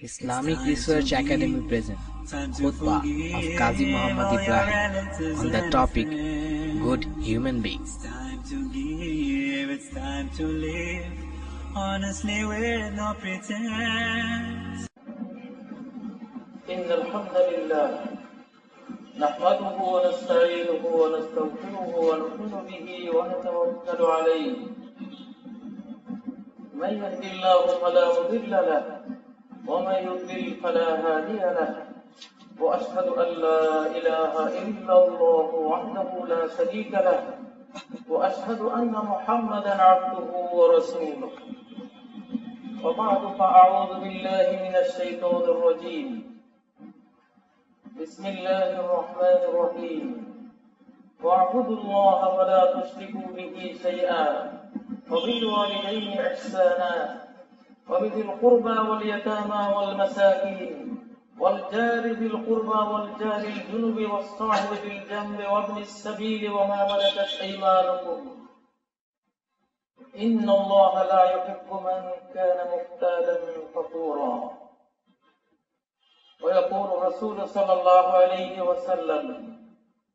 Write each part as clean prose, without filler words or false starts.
Islamic Research Academy present Khutbah of Qazi Muhammad Ibrahim on the topic Good Human Beings. It's time to give, it's time to live, honestly with no pretense. إن الحمد لله نحمده ونستعينه ونستغفره ونؤمن به ونتوكل عليه من يهد الله فلا مضل له ومن يضلل فلا هادي له وأشهد أن لا إله إلا الله وحده لا شريك له وأشهد أن محمدا عبده ورسوله وبعد فأعوذ بالله من الشيطان الرجيم بسم الله الرحمن الرحيم واعبدوا الله ولا تشركوا به شيئا وبالوالدين إحسانا وبذي القربى واليتامى والمساكين والجار ذي القربى والجار الجنب والصاحب بالجنب وابن السبيل وما ملكت أيمانكم إن الله لا يحب من كان مختالا فخورا ويقول الرسول صلى الله عليه وسلم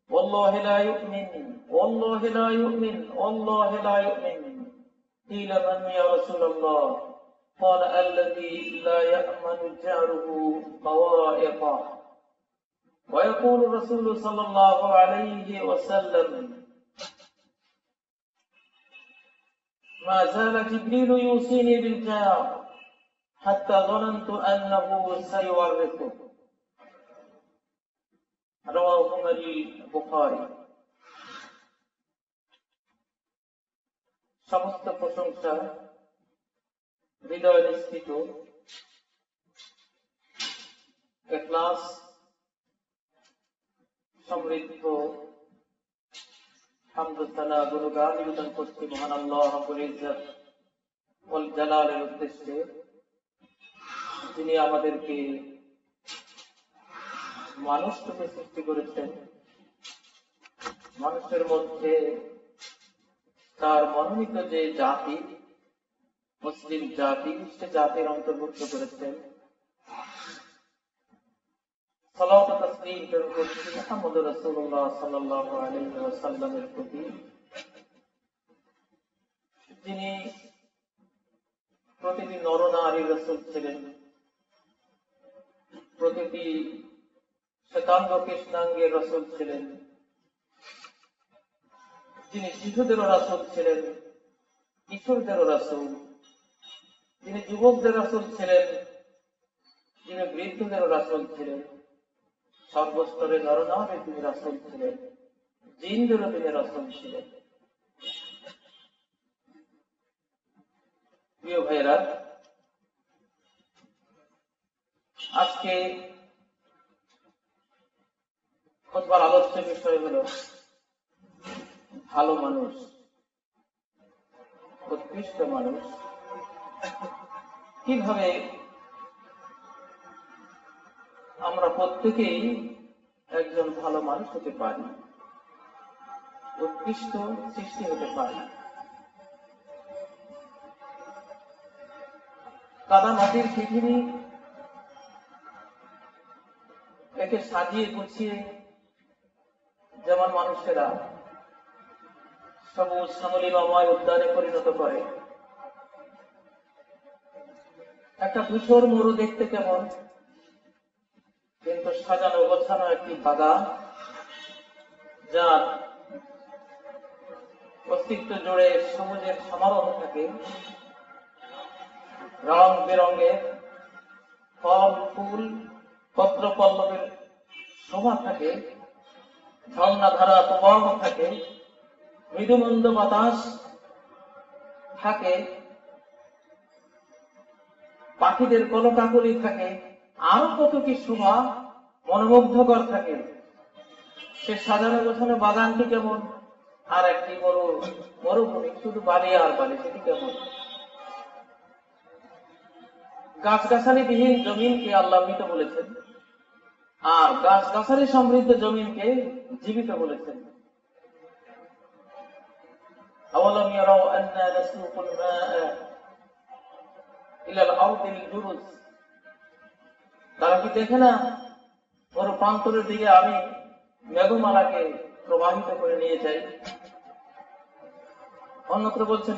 والله لا يؤمن والله لا يؤمن والله لا يؤمن قيل من يا رسول الله قال الذي لا يأمن جاره بوائقه ويقول الرسول صلى الله عليه وسلم ما زال جبريل يوصيني بالجار حتى ظننت أنه سيورثه رواه البخاري সমস্ত প্রশংসা হৃদয় নিষ্ঠিত ইখলাস সমৃদ্ধ হামদ সানা গুণগান নিবেদন করছি মহান আল্লাহ রাব্বুল ইজ্জত ওয়াল জালালের উদ্দেশ্যে, যিনি আমাদেরকে মানুষকে সৃষ্টি করেছেন, মানুষের মধ্যে তার মনোনীত যে জাতি মুসলিম জাতি, সে জাতির অন্তর্ভুক্ত করেছেন। সালাওয়াত ও তাসলিম প্রেরণ করছি মুহাম্মদ রাসূলুল্লাহ সাল্লাল্লাহু আলাইহি ওয়াসাল্লামের প্রতি, যিনি প্রতিটি নরনারীর রাসূল ছিলেন, প্রতিটি শ্বেতাঙ্গ কৃষ্ণাঙ্গের রাসূল ছিলেন, যিনি শিশুদেরও রাসূল ছিলেন, কিশোরদেরও রাসূল, যিনি যুবকদের রাসূল ছিলেন, যিনি বৃদ্ধদেরও রাসূল ছিলেন, সর্বস্তরের নরনারীর তিনি রাসূল ছিলেন, জিনদেরও তিনি রাসূল ছিলেন। প্রিয় ভাইয়েরা, আজকে খুতবার আলোচ্য বিষয় হলো ভালো মানুষ, উৎকৃষ্ট মানুষ। কিভাবে আমরা প্রত্যেকেই একজন ভালো মানুষ হতে পারি, উৎকৃষ্ট সৃষ্টি হতে পারি। কাদা মাটির পৃথিবী একে সাজিয়ে গুছিয়ে যেমন মানুষেরা সবুজ শ্যামলিমাময় উদ্যানে পরিণত করে, একটা ধূসর মরু দেখতে কেমন, কিন্তু সাজানো গোছানো একটি বাগান, যার অস্তিত্ব জুড়ে সবুজের সমারোহ থাকে, রং বেরঙের ফল ফুল পত্র পল্লবের শোভা থাকে, ঝর্ণা ধারা প্রবাহ থাকে, মৃদুমন্দ বাতাস থাকে, পাখিদের কলকাকলি থাকে, আরো কত কি শোভা মনোমুগ্ধকর থাকে। সে সাজানো গোছানো বাগানটি কেমন, আর একটি মরুভূমি শুধু বালি আর বালি, সেটি কেমন। গাছগাছালি বিহীন জমিনকে আল্লাহ মৃত বলেছেন, আর গাছগাছালি সমৃদ্ধ জমিনকে জীবিত বলেছেন। আওয়ালাম ইয়ারাউ আন্না নাসুকুল মাআ ইলাল আরদিল জুরুজ কি দেখে না ওর প্রান্তরের দিকে আমি মেঘমালাকে প্রবাহিত করে নিয়ে যাই? অন্যত্র বলছেন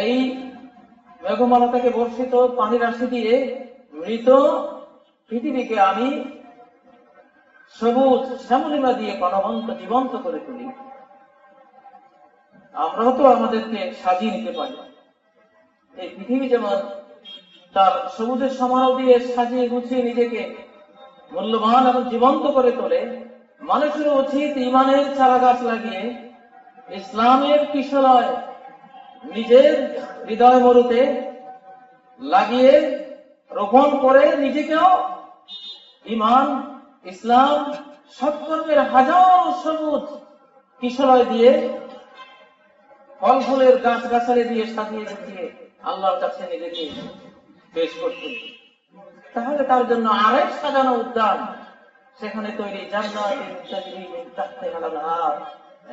এই মেঘমালা থেকে বর্ষিত পানি রাশি দিয়ে মৃত পৃথিবীকে আমি সবুজ শ্যামলিমা দিয়ে প্রাণবন্ত জীবন্ত করে তুলি। আমরাও তো আমাদেরকে সাজিয়ে নিতে পারি। এই পৃথিবী যেমন তার সবুজের সমারোহ দিয়ে সাজিয়ে গুছিয়ে নিজেকে মূল্যবান এবং জীবন্ত করে তোলে, মানুষের উচিত ইমানের চারা গাছ লাগিয়ে ইসলামের কিশলয় নিজের হৃদয় মরুতে লাগিয়ে রোপণ করে নিজেকেও ইমান, ইসলাম, সৎকর্মের হাজার সবুজ কিশলয় দিয়ে ফল ফুলের গাছ গাছালি দিয়ে সাজিয়ে গুছিয়ে আল্লাহর কাছে নিজেকে পেশ করতে। তাহলে তার জন্য আরেক সাজানো উদ্যান, সেখানে তৈরি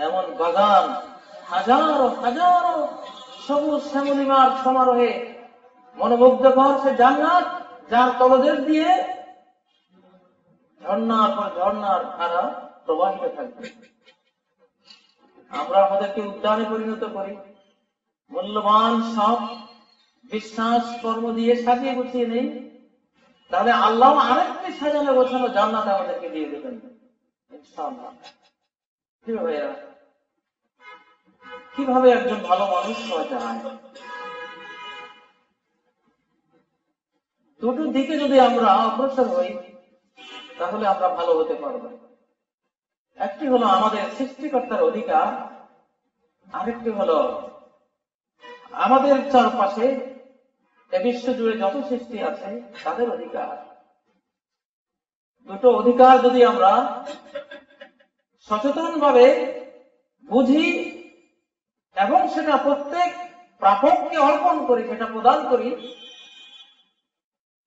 এমন বাগান, হাজারো হাজারো সবুজ শ্যামলিমার সমারোহে মনোমুগ্ধকর সে জান্নাত, যার তলদেশ দিয়ে ঝর্ণার পর ঝর্ণার ধারা প্রবাহিত থাকবে। আমরা আমাদেরকে উদ্যানে পরিণত করি, মূল্যবান সব বিশ্বাস কর্ম দিয়ে সাজিয়ে গুছিয়ে নেই, তাহলে আল্লাহ আরেকটি সাজানো গোছানো জান্নাত আমাদেরকে দিয়ে দেবেন ইনশাআল্লাহ। কিভাবে একজন ভালো মানুষ হওয়া যায়? দুটো দিকে যদি আমরা অগ্রসর হই তাহলে আমরা ভালো হতে পারব। একটি হলো আমাদের সৃষ্টিকর্তার অধিকার, আরেকটি হলো আমাদের চারপাশে এ বিশ্ব জুড়ে যত সৃষ্টি আছে তাদের অধিকার। দুটো অধিকার যদি আমরা সচেতন ভাবে বুঝি এবং সেটা প্রত্যেক প্রাপককে অর্পণ করি, সেটা প্রদান করি,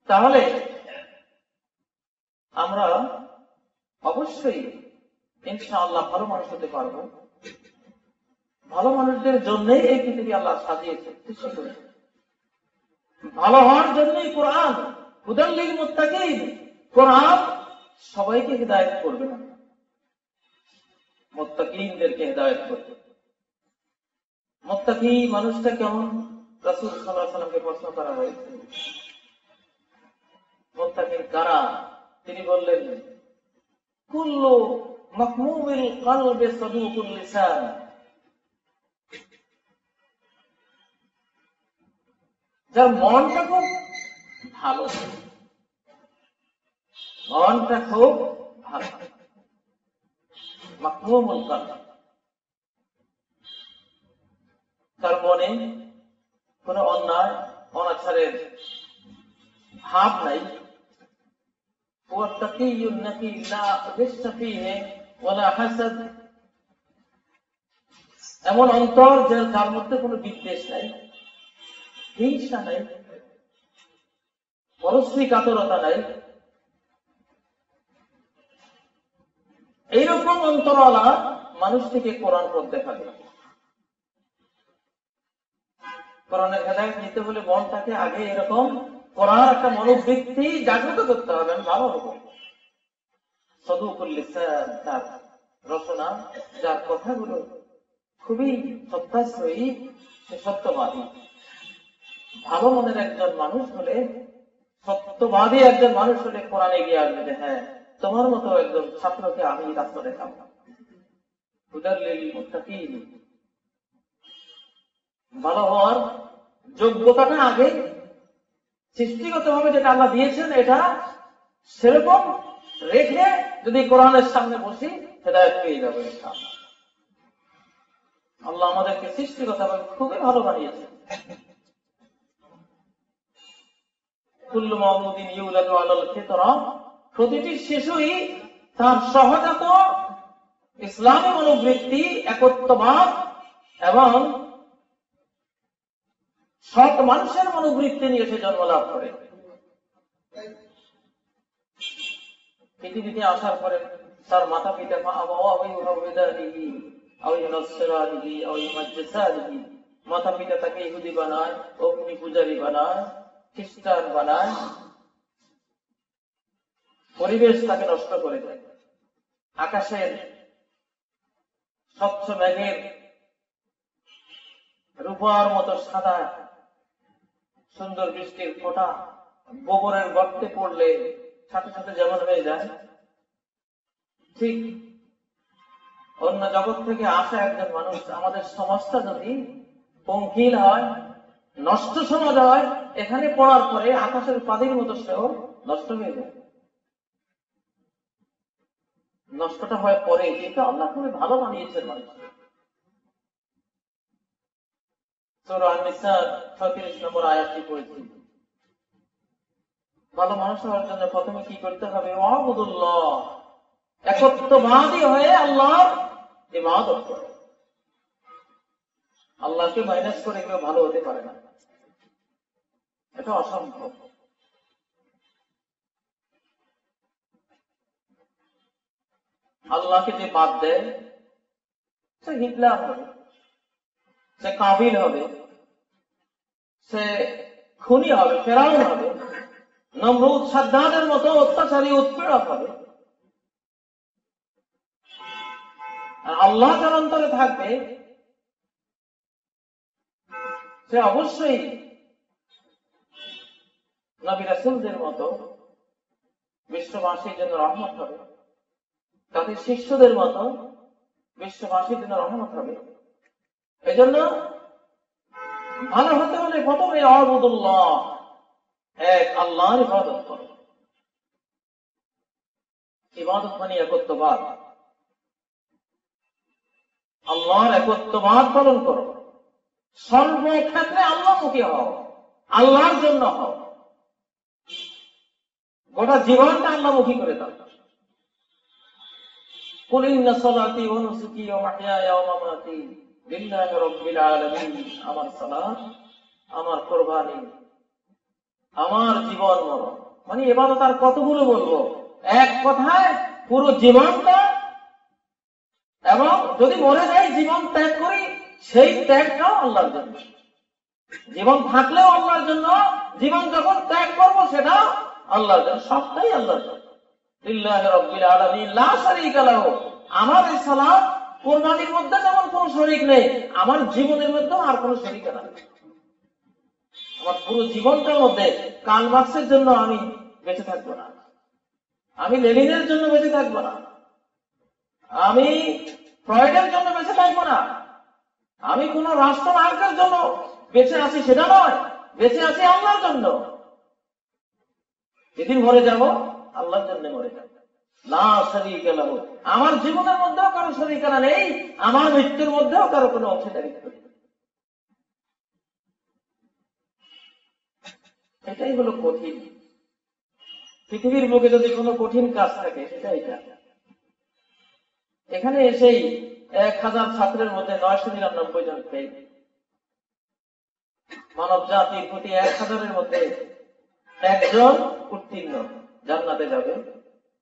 তাহলে আমরা অবশ্যই ইনশাআল্লাহ ভালো মানুষ হতে পারব। ভালো মানুষদের জন্যই এই পৃথিবী আল্লাহ সাজিয়েছে, সৃষ্টি করেছে। ভালো হওয়ার জন্যই কোরআন, হুদাল লিল মুত্তাকিন। কোরআন সবাইকে হিদায়াত করবে না, মুত্তাকিনদেরকে হিদায়াত করবে। মুত্তাকি মানুষটা কেমন? রাসূল সাল্লাল্লাহু আলাইহি ওয়াসাল্লামকে প্রশ্ন করা হয়েছে, মুত্তাকিন কারা? তিনি বললেন, কুল্লু মাহমুমিল কলবি সাদুকুল লিসান। যার মনটা খুব ভালো, মনটা খুব ভালো, মাহমুমুল কলব, তার মনে কোন অন্যায় অনাচারের ভাব নাই। এমন অন্তর যার মধ্যে কোন বিদ্বেষ নাই, হিংসা নাই, পরশ্রী কাতরতা নাই। এইরকম অন্তরওয়ালা মানুষটিকে কোরআন পড়তে দেখাবে। কোরআনের হেদায়েত নিতে হলে মনটাকে আগে এরকম কোরআন একটা মনোবৃত্তি জাগ্রত করতে হবে। আমি ভালো হবো সাদুকুল লিসান, তার রচনা, যার কথাগুলো খুবই সত্যাশ্রয়ী, সে সত্যবাদী। ভালো মনের একজন মানুষ হলে, সত্যবাদী একজন মানুষ হলে কোরআনে গিয়ে আসবে যে হ্যাঁ, তোমার মতো একজন ছাত্রকে আমি রাস্তা দেখাবো। হুদাল লিল মুত্তাকিন। ভালো হওয়ার যোগ্যতাটা আগে সৃষ্টিগত ভাবে যেটা আল্লাহ দিয়েছেন এটা সেরকম রেখে যদি কোরআনের সামনে বসি, হেদায়েত পেয়ে যাবে ইনশাআল্লাহ। আল্লাহ আমাদেরকে সৃষ্টিগত ভাবে খুবই ভালো বানিয়েছেন। কুল্লু মাউলুদিন ইউলাদু আলাল ফিতরা, প্রতিটি শিশুই তার সহজাত ইসলামী মনোবৃত্তি, একত্ববাদ এবং সৎ মানুষের মনোবৃত্তি নিয়ে সে জন্ম লাভ করে। পৃথিবীতে আসার পরে তার মাতা পিতা মাতা পিতা তাকে ইহুদি বানায়, অগ্নি পূজারী বানায়, খ্রিস্টান বানায়, পরিবেশ তাকে নষ্ট করে দেয়। আকাশের স্বচ্ছ মেঘের রূপার মতো সাদা সুন্দর বৃষ্টির ফোঁটা গোবরের গর্তে পড়লে সাথে সাথে যেমন হয়ে যায়, ঠিক অন্য জগৎ থেকে আসা একজন মানুষ আমাদের সমাজটা যদি পঙ্কিল হয়, নষ্ট সমাজ হয়, এখানে পড়ার পরে আকাশের পানির মতো সেও নষ্ট হয়ে যায়। নষ্টটা হয় পরে, কিন্তু আল্লাহ খুবই ভালো বানিয়েছেন মানুষ। সূরা আন-নিসা 36 নম্বর আয়াতটি পড়েছি। ভালো মানুষ হওয়ার জন্য প্রথমে কি করতে হবে? ওয়াবুদুল্লাহ, একত্ববাদী হয়ে আল্লাহর ইবাদত করে। আল্লাহকে মাইনাস করে কেউ ভালো হতে পারে না, এটা অসম্ভব। আল্লাহকে যে বাদ দেয় সে হিটলার হবে, সে কাবিল হবে, সে খুনি হবে, ফেরাউন হবে, নমরুদ সাদ্দাদের মতো অত্যাচারী উৎপীড়ক হবে। আর আল্লাহ যার অন্তরে থাকবে সে অবশ্যই নবী রাসূলদের মতো বিশ্ববাসীর জন্য রহমত হবে, তাদের শিষ্যদের মতো বিশ্ববাসীর জন্য রহমত হবে। এজন্য ভালো হতে হলে প্রথমে আবুদুল্লাহ, এক আল্লাহর ইবাদত করো। ইবাদত মানে একত্ববাদ, আল্লাহর একত্ববাদ পালন করো। সর্বক্ষেত্রে আল্লাহমুখী হও, আল্লাহর জন্য হও, গোটা জীবনটা আল্লাহমুখী করে দাও। কুল ইন্না সলাতি ওয়া নুসুকি ওয়া মাহইয়ায়া ওয়া মামাতি লিল্লাহি রাব্বিল আলামিন। আমার সালাত, আমার কুরবানি, আমার জীবন মরণ, মানে ইবাদত আর কতগুলো বলবো? এক কথায় পুরো জীবনটা। এবং যদি মরে যাই, জীবন ত্যাগ করি, সেই ত্যাগটাও আল্লাহর জন্য। জীবন থাকলেও আল্লাহর জন্য, জীবন যখন ত্যাগ করবো সেটা আল্লাহর জন্য, সবটাই আল্লাহর জন্য। লিল্লাহি রাব্বিল আলামিন লা শারীকা লাহু। আমার এই সালাত কুরবানির মধ্যে যেমন কোনো শরীক নেই, আমার জীবনের মধ্যেও আর কোনো শরীক নেই। আমার পুরো জীবনটার মধ্যে কালমার্ক্সের জন্য আমি বেঁচে থাকবো না, আমি লেনিনের জন্য বেঁচে থাকবো না, আমি ফ্রয়েডের জন্য বেঁচে থাকবো না, আমি কোন রাষ্ট্রনায়কের জন্য বেঁচে আছি সেটা নয়, বেঁচে আছি আল্লাহর জন্য। যেদিন মরে যাব আল্লাহর জন্য মরে যাব। লা শারীকা লাহু। আমার জীবনের মধ্যেও কারো শরীকানা নেই, আমার মৃত্যুর মধ্যেও কারো কোনো অংশীদারিত্ব নেই। এটাই হলো কঠিন। পৃথিবীর বুকে যদি কোনো কঠিন কাজ থাকে সেটা এটা। এখানে এসেই 1000 ছাত্রের মধ্যে 999 জন ফেল। মানব জাতির প্রতি 1000-এর মধ্যে একজন উত্তীর্ণ, জান্নাতে যাবে,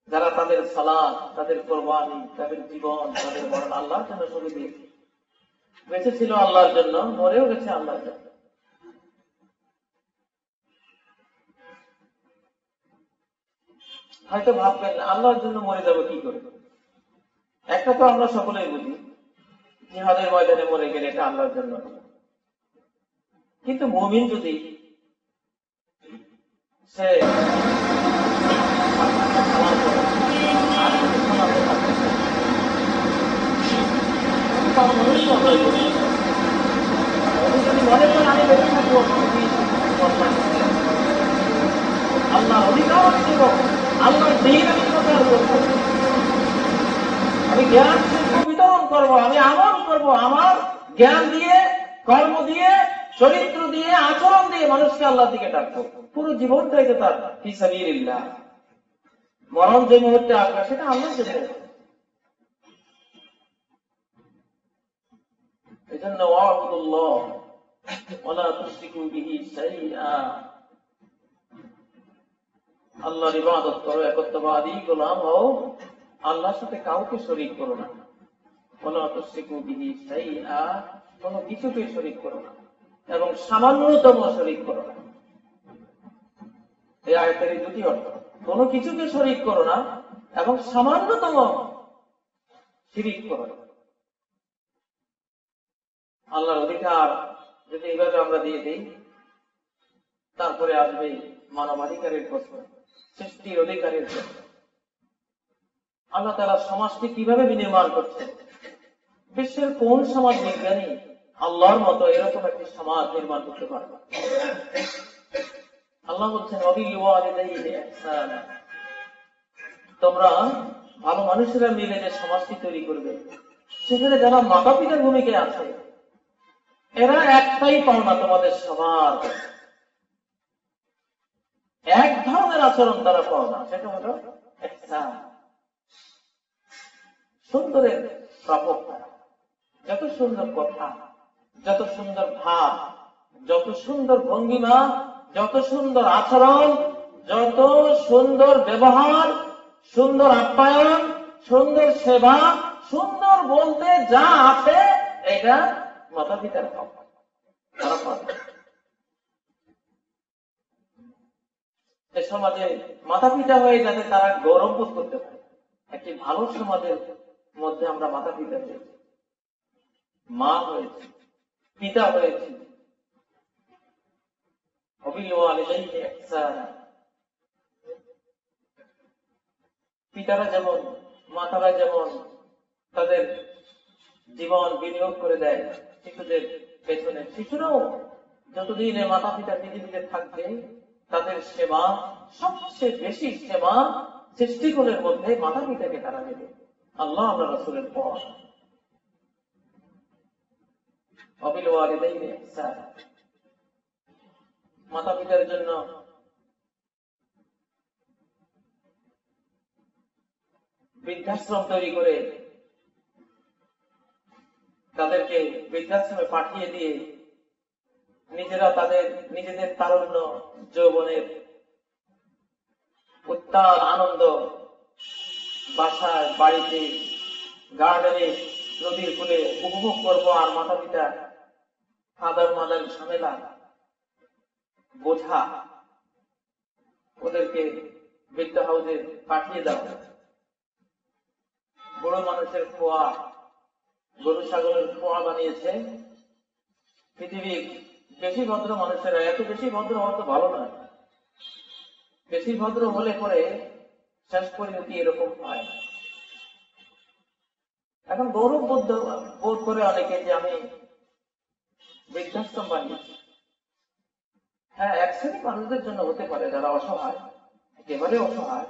যারা তাদের সালাত, তাদের কুরবানি, তাদের জীবন, তাদের মরণ আল্লাহর জন্য শুরু দিয়েছে। বেঁচে ছিল আল্লাহর জন্য, মরেও গেছে আল্লাহর জন্য। হয়তো ভাববেন আল্লাহর জন্য মরে যাবো কি করে? একটা তো আমরা সকলেই বুঝি, জিহাদের ময়দানে মরে গেলে এটা আল্লাহর জন্য। কিন্তু মুমিন যদি সে মনে করেন আমি বেঁচে থাকবো, আল্লাহর অধিকার আমি দেব, আল্লাহর দিন আমি প্রচার করবো, আমি জ্ঞান বিতরণ করবো, আমি আমল করবো, আমার জ্ঞান দিয়ে, কর্ম দিয়ে, চরিত্র দিয়ে, আচরণ দিয়ে মানুষকে আল্লাহর দিকে ডাকবো। পুরো জীবনটাই তো তার ফি সাবিলিল্লাহ। মরণ যে মুহূর্তে আসবে সেটা আল্লাহর জন্য। এই জন্য ওয়াবুদুল্লাহ ওয়ালা তুশরিকু বিহি শাইআ। আল্লাহর ইবাদত করো, একত্ববাদী গোলাম হও, আল্লাহর সাথে কাউকে শরীক করো না। ওয়ালা তুশরিকু বিহি শাইআ, কোনো কিছুকে শরীক করো না, এবং সামান্যতম শরীক করো না। এই আয়াতের এই দুটি অর্থ। কোনো কিছুকে শরীক করো না এবং সামান্যতম শিরিক করো না। আল্লাহর অধিকার যদি এইভাবে আমরা দিয়ে দিই, তারপরে আসবে মানবাধিকারের প্রশ্ন, সৃষ্টির অধিকারের প্রশ্ন। আল্লাহ তাআলা সমাজটি কিভাবে বিনির্মাণ করছেন? বিশ্বের কোন সমাজ বিজ্ঞানী আল্লাহর মতো এরকম একটি সমাজ নির্মাণ করতে পারবে? আল্লাহ বলছেন, তোমরা ভালো মানুষেরা মিলে যে সমাজটি তৈরি করবে, সেখানে যারা মাতা পিতার ভূমিকায় আছে, এরা একটাই পাওনা তোমাদের সবার, এক ধরনের আচরণ তারা পাওনা, সেটা হলো ইহসান, সুন্দরের প্রাপক তারা। যত সুন্দর কথা, যত সুন্দর ভাব, যত সুন্দর ভঙ্গিমা, যত সুন্দর আচরণ, যত সুন্দর ব্যবহার, সুন্দর আপ্যায়ন, সুন্দর সেবা, সুন্দর বলতে যা আছে, এটা মাতা পিতার হক, তারা পাবে। সমাজে মাতা পিতা হয়ে যাতে তারা গৌরব বোধ করতে পারে। একটি ভালো সমাজের মধ্যে আমরা মাতা পিতা হয়েছি, মা হয়েছি, পিতা হয়েছি। পিতারা যেমন, মাতারা যেমন তাদের জীবন বিনিয়োগ করে দেয় শিশুদের পেছনে, শিশুরাও যতদিন মাতা পিতা পৃথিবীতে থাকবে, তাদের সেবা, সবচেয়ে বেশি সেবা সৃষ্টিকুলের মধ্যে মাতা পিতাকে তারা দেবে, আল্লাহ আল্লাহ রাসূলের পর। মাতা পিতার জন্য বৃদ্ধাশ্রম তৈরি করে তাদেরকে বৃদ্ধাশ্রমে পাঠিয়ে দিয়ে নিজেরা নিজেদের তারুণ্য যৌবনের উত্তাল আনন্দ বাসায়, বাড়িতে, গার্ডেনে, নদীর কূলে উপভোগ করবো, আর মাতা পিতা ফাদার মাদার ঝামেলা বোঝা ওদেরকে বৃদ্ধ হাউসে পাঠিয়ে দাও। বড় মানুষের খোয়া, গরু ছাগলের খোয়া বানিয়েছে পৃথিবীর বেশি ভদ্র মানুষেরা। এত বেশি ভদ্র হওয়া তো ভালো নয়, বেশি ভদ্র হলে পরে শেষ পরিণতি এরকম হয়। এখন গৌরব বোধ করে অনেকে যে আমি বৃদ্ধাশ্রম বানিয়েছি। হ্যাঁ, এক শ্রেণী মানুষদের জন্য হতে পারে যারা অসহায়, একেবারে অসহায়,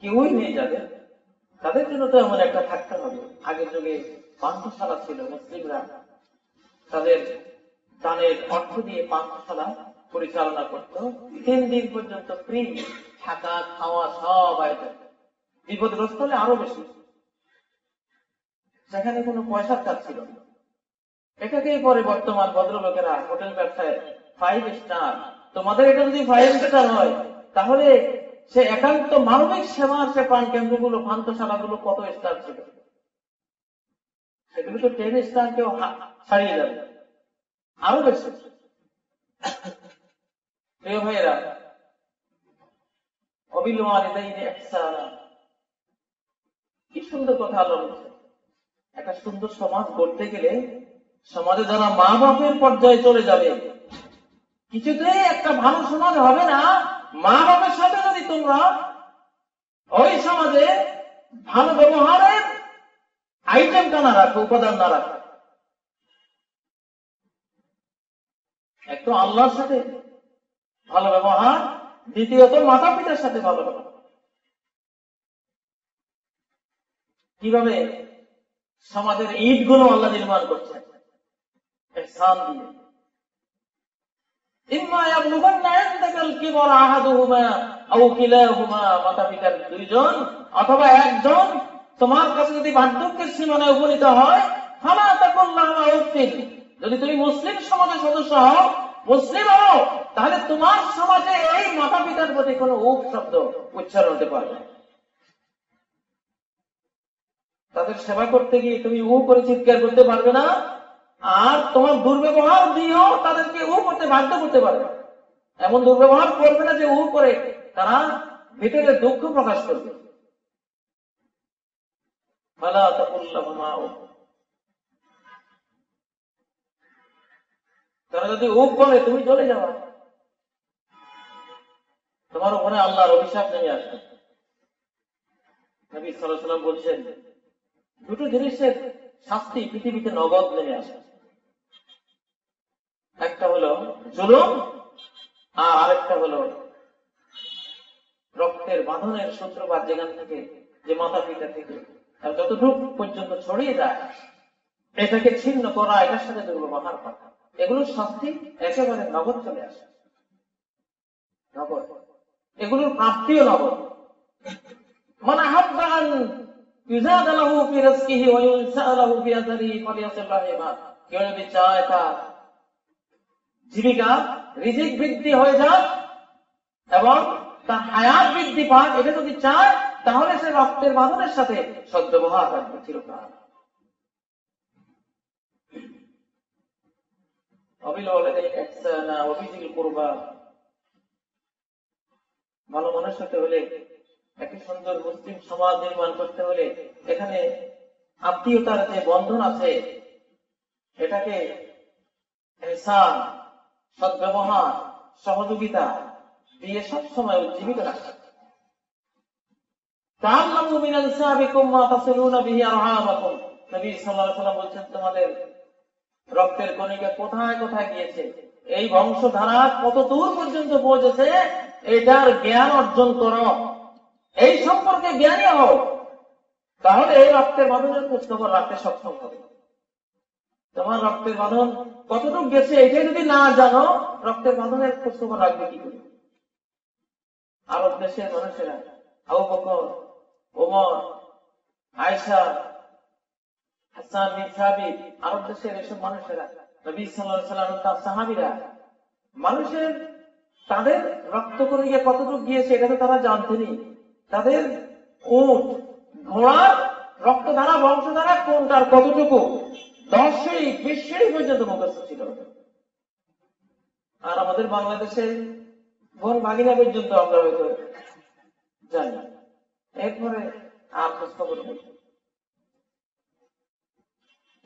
কেউই নেই যাদের, তাদের জন্য তো এমন একটা থাকতে হবে। আগের যুগে পান্থশালা ছিল, মুসলিমরা তাদের দানের অর্থ দিয়ে পান্থশালা পরিচালনা করত। 3 দিন পর্যন্ত ফ্রি থাকা, খাওয়া সব আয়োজন। বিপদগ্রস্ত হলে আরো বেশি। সেখানে কোনো পয়সার কাজ ছিল না। এটাকেই পরে বর্তমান ভদ্রলোকেরা হোটেল ব্যবসায় 5 স্টার। তোমাদের এটা যদি 5 স্টার হয়, তাহলে সে একান্ত মানবিক সেবার সে প্রাণ কেন্দ্রগুলো, পান্থশালাগুলো কত স্টার ছিল? সেগুলো তো 10 স্টার কেউ ছাড়িয়ে যাবে, আরো বেশি। প্রিয় ভাইয়েরা, কি সুন্দর কথা আল্লাহ বলছে। একটা সুন্দর সমাজ গড়তে গেলে সমাজে যারা মা বাপের পর্যায়ে চলে যাবে, কিছুতেই একটা ভালো সমাজ হবে না মা বাপের সাথে যদি তোমরা ওই সমাজে ভালো ব্যবহারের আইটেমটা না রাখো, উপাদান না রাখো। একটু আল্লাহর সাথে ভালো ব্যবহার, দ্বিতীয়ত মাতা পিতার সাথে ভালো ব্যবহার। কিভাবে সমাজের ইট গুলো আল্লাহ নির্মাণ করছেন? ইহসান দিয়ে। মাতা পিতার 2 জন অথবা 1 জন তোমার কাছে যদি বার্ধক্যের সীমানায় উপনীত হয়, যদি তুমি মুসলিম সমাজের সদস্য হও, মুসলিম হও, তাহলে তোমার সমাজে এই মাতা পিতার প্রতি কোনো উপ শব্দ উচ্চারণ হতে পারবে। তাদের সেবা করতে গিয়ে তুমি উ করে চিৎকার করতে পারবে না, আর তোমার দুর্ব্যবহার দিয়েও তাদেরকে উ করতে বাধ্য করতে পারবে। এমন দুর্ব্যবহার করবে না যে উ করে তারা ভিতরে দুঃখ প্রকাশ করবে। ফালা তাকুল লাহুমা উফ, তারা যদি উফ বলে তুমি চলে যাবা, তোমার উপরে আল্লাহর অভিশাপ নেমে আসবে। নবী সাল্লাল্লাহু আলাইহি ওয়াসাল্লাম বলছেন দুটো জিনিসের শাস্তি পৃথিবীতে নগদ নেমে আসে, একটা হলো জুলুম আর আরেকটা হলো রক্তের বাঁধনের সূত্রপাত, যেখান থেকে যে মাতা পিতা থেকে যতটুকু পর্যন্ত ছড়িয়ে যায় এটাকে ছিন্ন করা, এটার সাথে দুর্ব্যবহার করা, এগুলোর শাস্তি একেবারে নগদ চলে আসে, নগদ, এগুলোর প্রাপ্তিও নগদ। মান আহাব্বা আন ইউজাদ লাহু ফি রিজকিহি ওয়া ইউনসা লাহু ফি আজরিহি ফালিয়াসিল রাহিমা, কেউ যদি চায় তার জীবিকা রিজিক বৃদ্ধি হয়ে যাক এবং তার হায়াত বৃদ্ধি পাক, এটা যদি চায় তাহলে সে রক্তের বাঁধনের সাথে সদ্ব্যবহার রাখবে চিরকাল। অবিল ওয়ালিদাইনি ইহসানা ওয়া বিযিল কুরবা, ভালো মানুষ হতে হলে, একটি সুন্দর মুসলিম সমাজ নির্মাণ করতে হলে এখানে আত্মীয়তার যে বন্ধন আছে এটাকে ইহসান, সদ্ব্যবহার, সহযোগিতা দিয়ে সবসময় উজ্জীবিত রাখা। তাআল্লামু মিন আনসাবিকুম মা তাসিলুনা বিহি আরহামাকুম, নবী সাল্লাল্লাহু আলাইহি ওয়াসাল্লাম বলেছেন তোমাদের রক্তের কণিকা কোথায় কোথায় গিয়েছে, এই বংশধারা কত দূর পর্যন্ত পৌঁছেছে, এটার জ্ঞান অর্জন করো, এই সম্পর্কে জ্ঞানী হও, তাহলে এই রক্তের বাঁধনের খোঁজখবর রাখতে সক্ষম হবে। তোমার রক্তের বাঁধন কতটুকু গেছে এটাই যদি না জানো, রক্তের বাঁধনের খোঁজখবর রাখবে কি করে? আরব দেশের মানুষেরা আবু বকর, ওমর, আয়েশা, হাসান বিন সাবিত, আরব দেশের এসব মানুষেরা, নবী সাল্লাল্লাহু আলাইহি ওয়াসাল্লাম তার সাহাবীরা, মানুষের তাদের রক্ত কণিকা কতটুকু গিয়েছে এটা তো তারা জানতেনি। তাদের উট, ঘোড়ার রক্তধারা, বংশধারা কোনটার কতটুকু 10 সিঁড়ি 20 সিঁড়ি পর্যন্ত মুখস্থ ছিল। আর আমাদের বাংলাদেশে বোন ভাগিনা পর্যন্ত আমরা হয়তো জানি, এরপরে আর খোঁজ খবর নেই।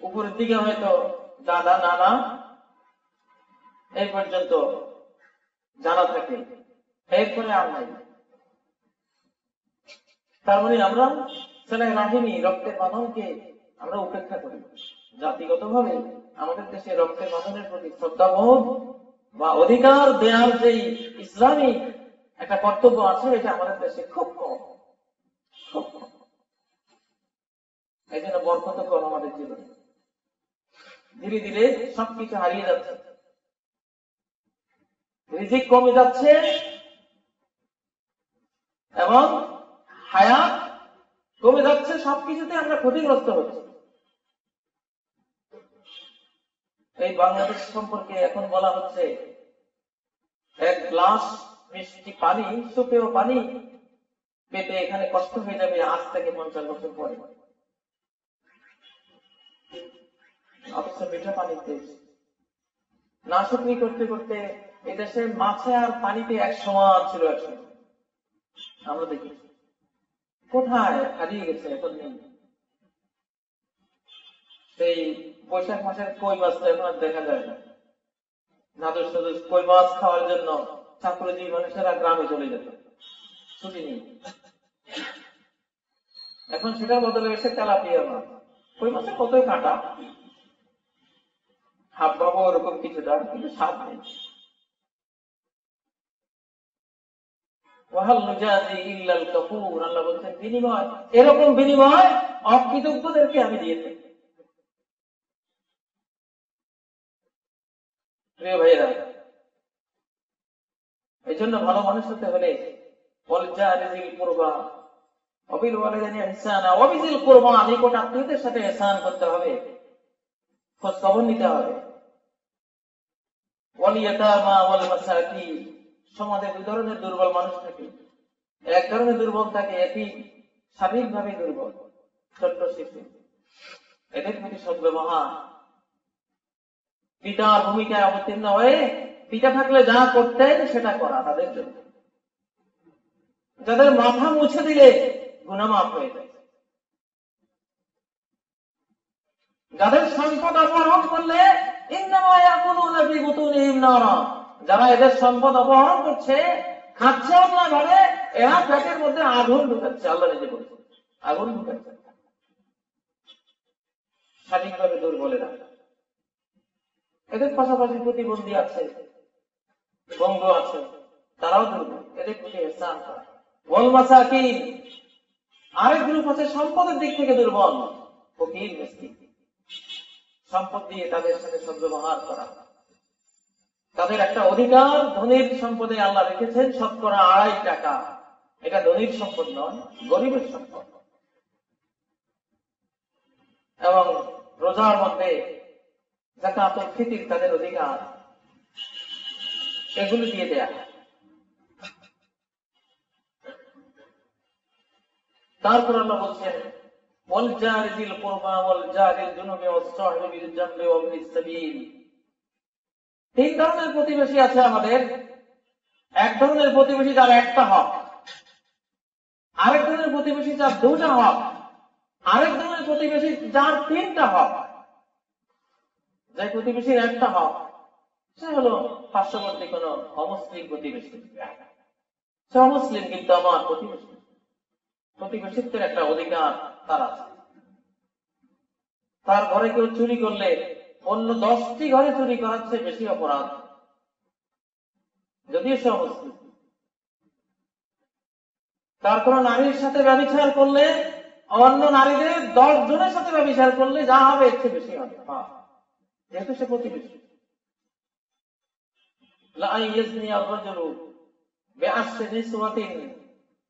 উপরের দিকে হয়তো দাদা নানা এই পর্যন্ত জানা থাকে, এরপরে আর নাই। তার মানে আমরা ছেলে রাহিনী, রক্তের বাঁধনকে আমরা উপেক্ষা করি। জাতিগত ভাবে আমাদের দেশে রক্তের বাঁধনের প্রতি শ্রদ্ধাবোধ বা অধিকার দেওয়ার যে ইসলামী একটা কর্তব্য আছে, এটা আমাদের দেশে খুব কম, খুব কম। এই জন্য বরকত কম আমাদের জীবনে, ধীরে ধীরে সবকিছু হারিয়ে যাচ্ছে, রিজিক কমে যাচ্ছে এবং হায়াত কমে যাচ্ছে, সবকিছুতে আমরা ক্ষতিগ্রস্ত হচ্ছি। এই বাংলাদেশ সম্পর্কে এখন বলা হচ্ছে এক গ্লাস মিষ্টি পানি, সুপেয় পানি পেতে এখানে কষ্ট হয়ে যাবে আজ থেকে 50 বছর পরে, অথচ মিঠা পানিতে না শুকনি করতে করতে এদেশে মাছে আর পানিতে এক সমান ছিল। একসময় আমরা দেখি কোথায় হারিয়ে গেছে, এখন নেই। সেই বৈশাখ মাসের কই মাছটা এখন আর দেখা যায় না। নাদুস নাদুস কই মাছ খাওয়ার জন্য চাকরিজীবী মানুষেরা গ্রামে চলে যেত, ছুটি নেই। এখন সেটার বদলে এসে তেলাপিয়া মাছ, কই মাছের কতই কাটা, হাত পাবো ওরকম কিছুটা, কিন্তু স্বাদ নেই। আল্লাহ বলছেন বিনিময়, এরকম বিনিময় অকৃতজ্ঞদেরকে আমি দিয়ে থাকি। প্রিয় ভাইয়েরা, এই জন্য ভালো মানুষ হতে হলে নিকট আত্মীয়দের সাথে ইহসান করতে হবে, খোঁজ খবর নিতে হবে। সমাজে দুই ধরনের দুর্বল মানুষ থাকে, এক ধরনের দুর্বল থাকে এটি শারীরিকভাবে দুর্বল, ছোট্ট শিশু, এদের প্রতি সদ্ব্যবহার, পিতার ভূমিকায় অবতীর্ণ হয়ে পিতা থাকলে যা করতেন সেটা করা তাদের জন্য। যাদের মাথা মুছে দিলে গুনাহ মাফ হয়ে যায়, যাদের সম্পদ অপহরণ করলে ইন্নামা ইয়াকুলুনা ফি বুতুনিহিম নারা, যারা এদের সম্পদ অপহরণ করছে, খাচ্ছে অন্যায়ভাবে, এরা পেটের মধ্যে আগুন ঢুকাচ্ছে। আল্লাহ নিজে বলছেন আগুন ঢুকাচ্ছে। শারীরিকভাবে দুর্বলেরা, এদের পাশাপাশি প্রতিবন্ধী আছে, বঙ্গ আছে, তারাও দুর্বল, এদের প্রতি ইহসান করা। ওয়াল মাসাকিন, আরেক গ্রুপ আছে সম্পদের দিক থেকে দুর্বল, ফকির মিসকিন, সম্পদ দিয়ে তাদের সাথে সদ্ব্যবহার করা। তাদের একটা অধিকার ধনীর সম্পদে আল্লাহ রেখেছেন শতকরা 2.5 টাকা। এটা ধনীর সম্পদ নয়, গরিবের সম্পদ। এবং রোজার মধ্যে যাকাতুল ফিতর তাদের অধিকার, এগুলো দিয়ে দেয়া। তারপর আল্লাহ বলছেন ওয়াল জারি বিল কুরবা ওয়াল জারি জুনুবি ওয়াস সাহিবি বিল জামবি ওয়া বিস সাবিল। 3 ধরনের প্রতিবেশী আছে আমাদের। এক ধরনের প্রতিবেশী যার একটা হক, আরেক ধরনের প্রতিবেশী যার 2টা হক, আরেক ধরনের প্রতিবেশী যার 3টা হক। যে প্রতিবেশীর একটা হক, সে হলো পার্শ্ববর্তী কোন অমুসলিম প্রতিবেশী। সে অমুসলিম কিন্তু আমার প্রতিবেশী, প্রতিবেশিত্বের একটা অধিকার তার আছে। তার ঘরে কেউ চুরি করলে অন্য 10টি ঘরে চুরি করার চেয়ে বেশি অপরাধ, যদিও সে অমুসলিম। তারপর নারীর সাথে ব্যভিচার করলে, অন্য নারীদের 10 জনের সাথে ব্যভিচার করলে যা হবে এর চেয়ে বেশি হবে, যেহেতু সে প্রতিবেশী। লা ইয়াজনি আর-রাজুলু বি'আশরি নিসওয়াতিন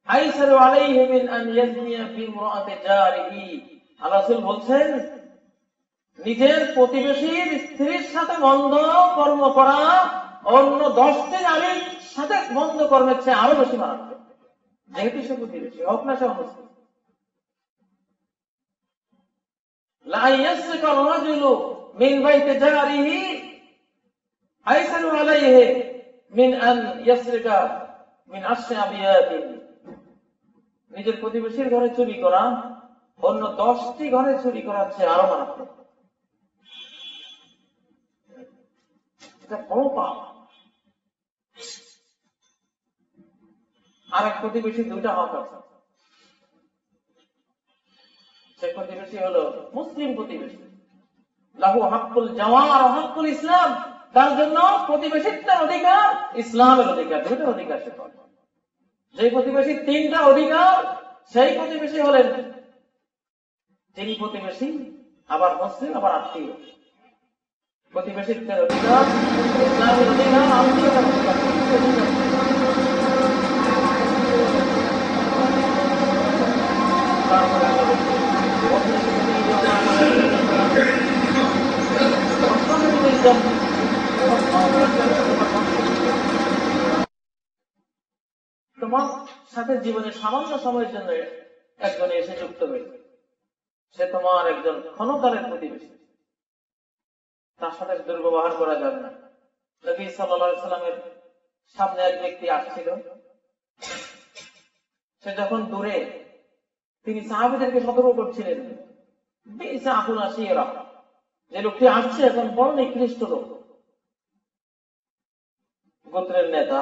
আইসারু আলাইহি মিন আন ইয়াজনিয়া বিইমরাআতি জারিহি। আল্লাহ রাসূল বলছেন, নিজের প্রতিবেশীর স্ত্রীর সাথে মন্দ কর্ম করা অন্য 10টি নারীর সাথে মন্দ কর্মের চেয়ে আরো বেশি মারাত্মক, যেহেতু সে প্রতিবেশী, হোক না সে অমুসলিম। লা ইয়াসরিকা আর-রাজুলু মিন বাইতি জারিহি আইসারু আলাইহি মিন আন ইয়াসরিকা মিন আশরি আবিয়াতিহি। নিজের প্রতিবেশীর ঘরে চুরি করা অন্য 10টি ঘরে চুরি করার চেয়ে আরো মারাত্মক। এটা বড় পাপ। আর এক প্রতিবেশী 2টা হক আছে। সে প্রতিবেশী হলো মুসলিম প্রতিবেশী, লাহু হাক্কুল জাওয়ার ওয়া হাক্কুল ইসলাম। তার জন্য প্রতিবেশিত্বের অধিকার, ইসলামের অধিকার, 2টা অধিকার সে পাবে। যে প্রতিবেশী 3টা অধিকার, সেই প্রতিবেশী হলেন তিনি প্রতিবেশী, আবার মুসলিম, আবার আত্মীয়। প্রতিবেশিত্বের অধিকার, ইসলামের অধিকার, আত্মীয়তার অধিকার। তোমার সাথে জীবনের সামান্য সময়ের জন্য একজনে এসে যুক্ত হয়েছে, সে তোমার একজন ক্ষণকালের প্রতিবেশী, তার সাথে দুর্ব্যবহার করা যাবে না। নবী সাল্লাল্লাহু আলাইহি সাল্লামের সামনে এক ব্যক্তি আসছিল, সে যখন দূরে, তিনি সাহাবীদেরকে সতর্ক করছিলেন, বিসা আকুল আশিরা, যে লোকটি আসছে এখন বড় নিকৃষ্ট লোক, গোত্রের নেতা।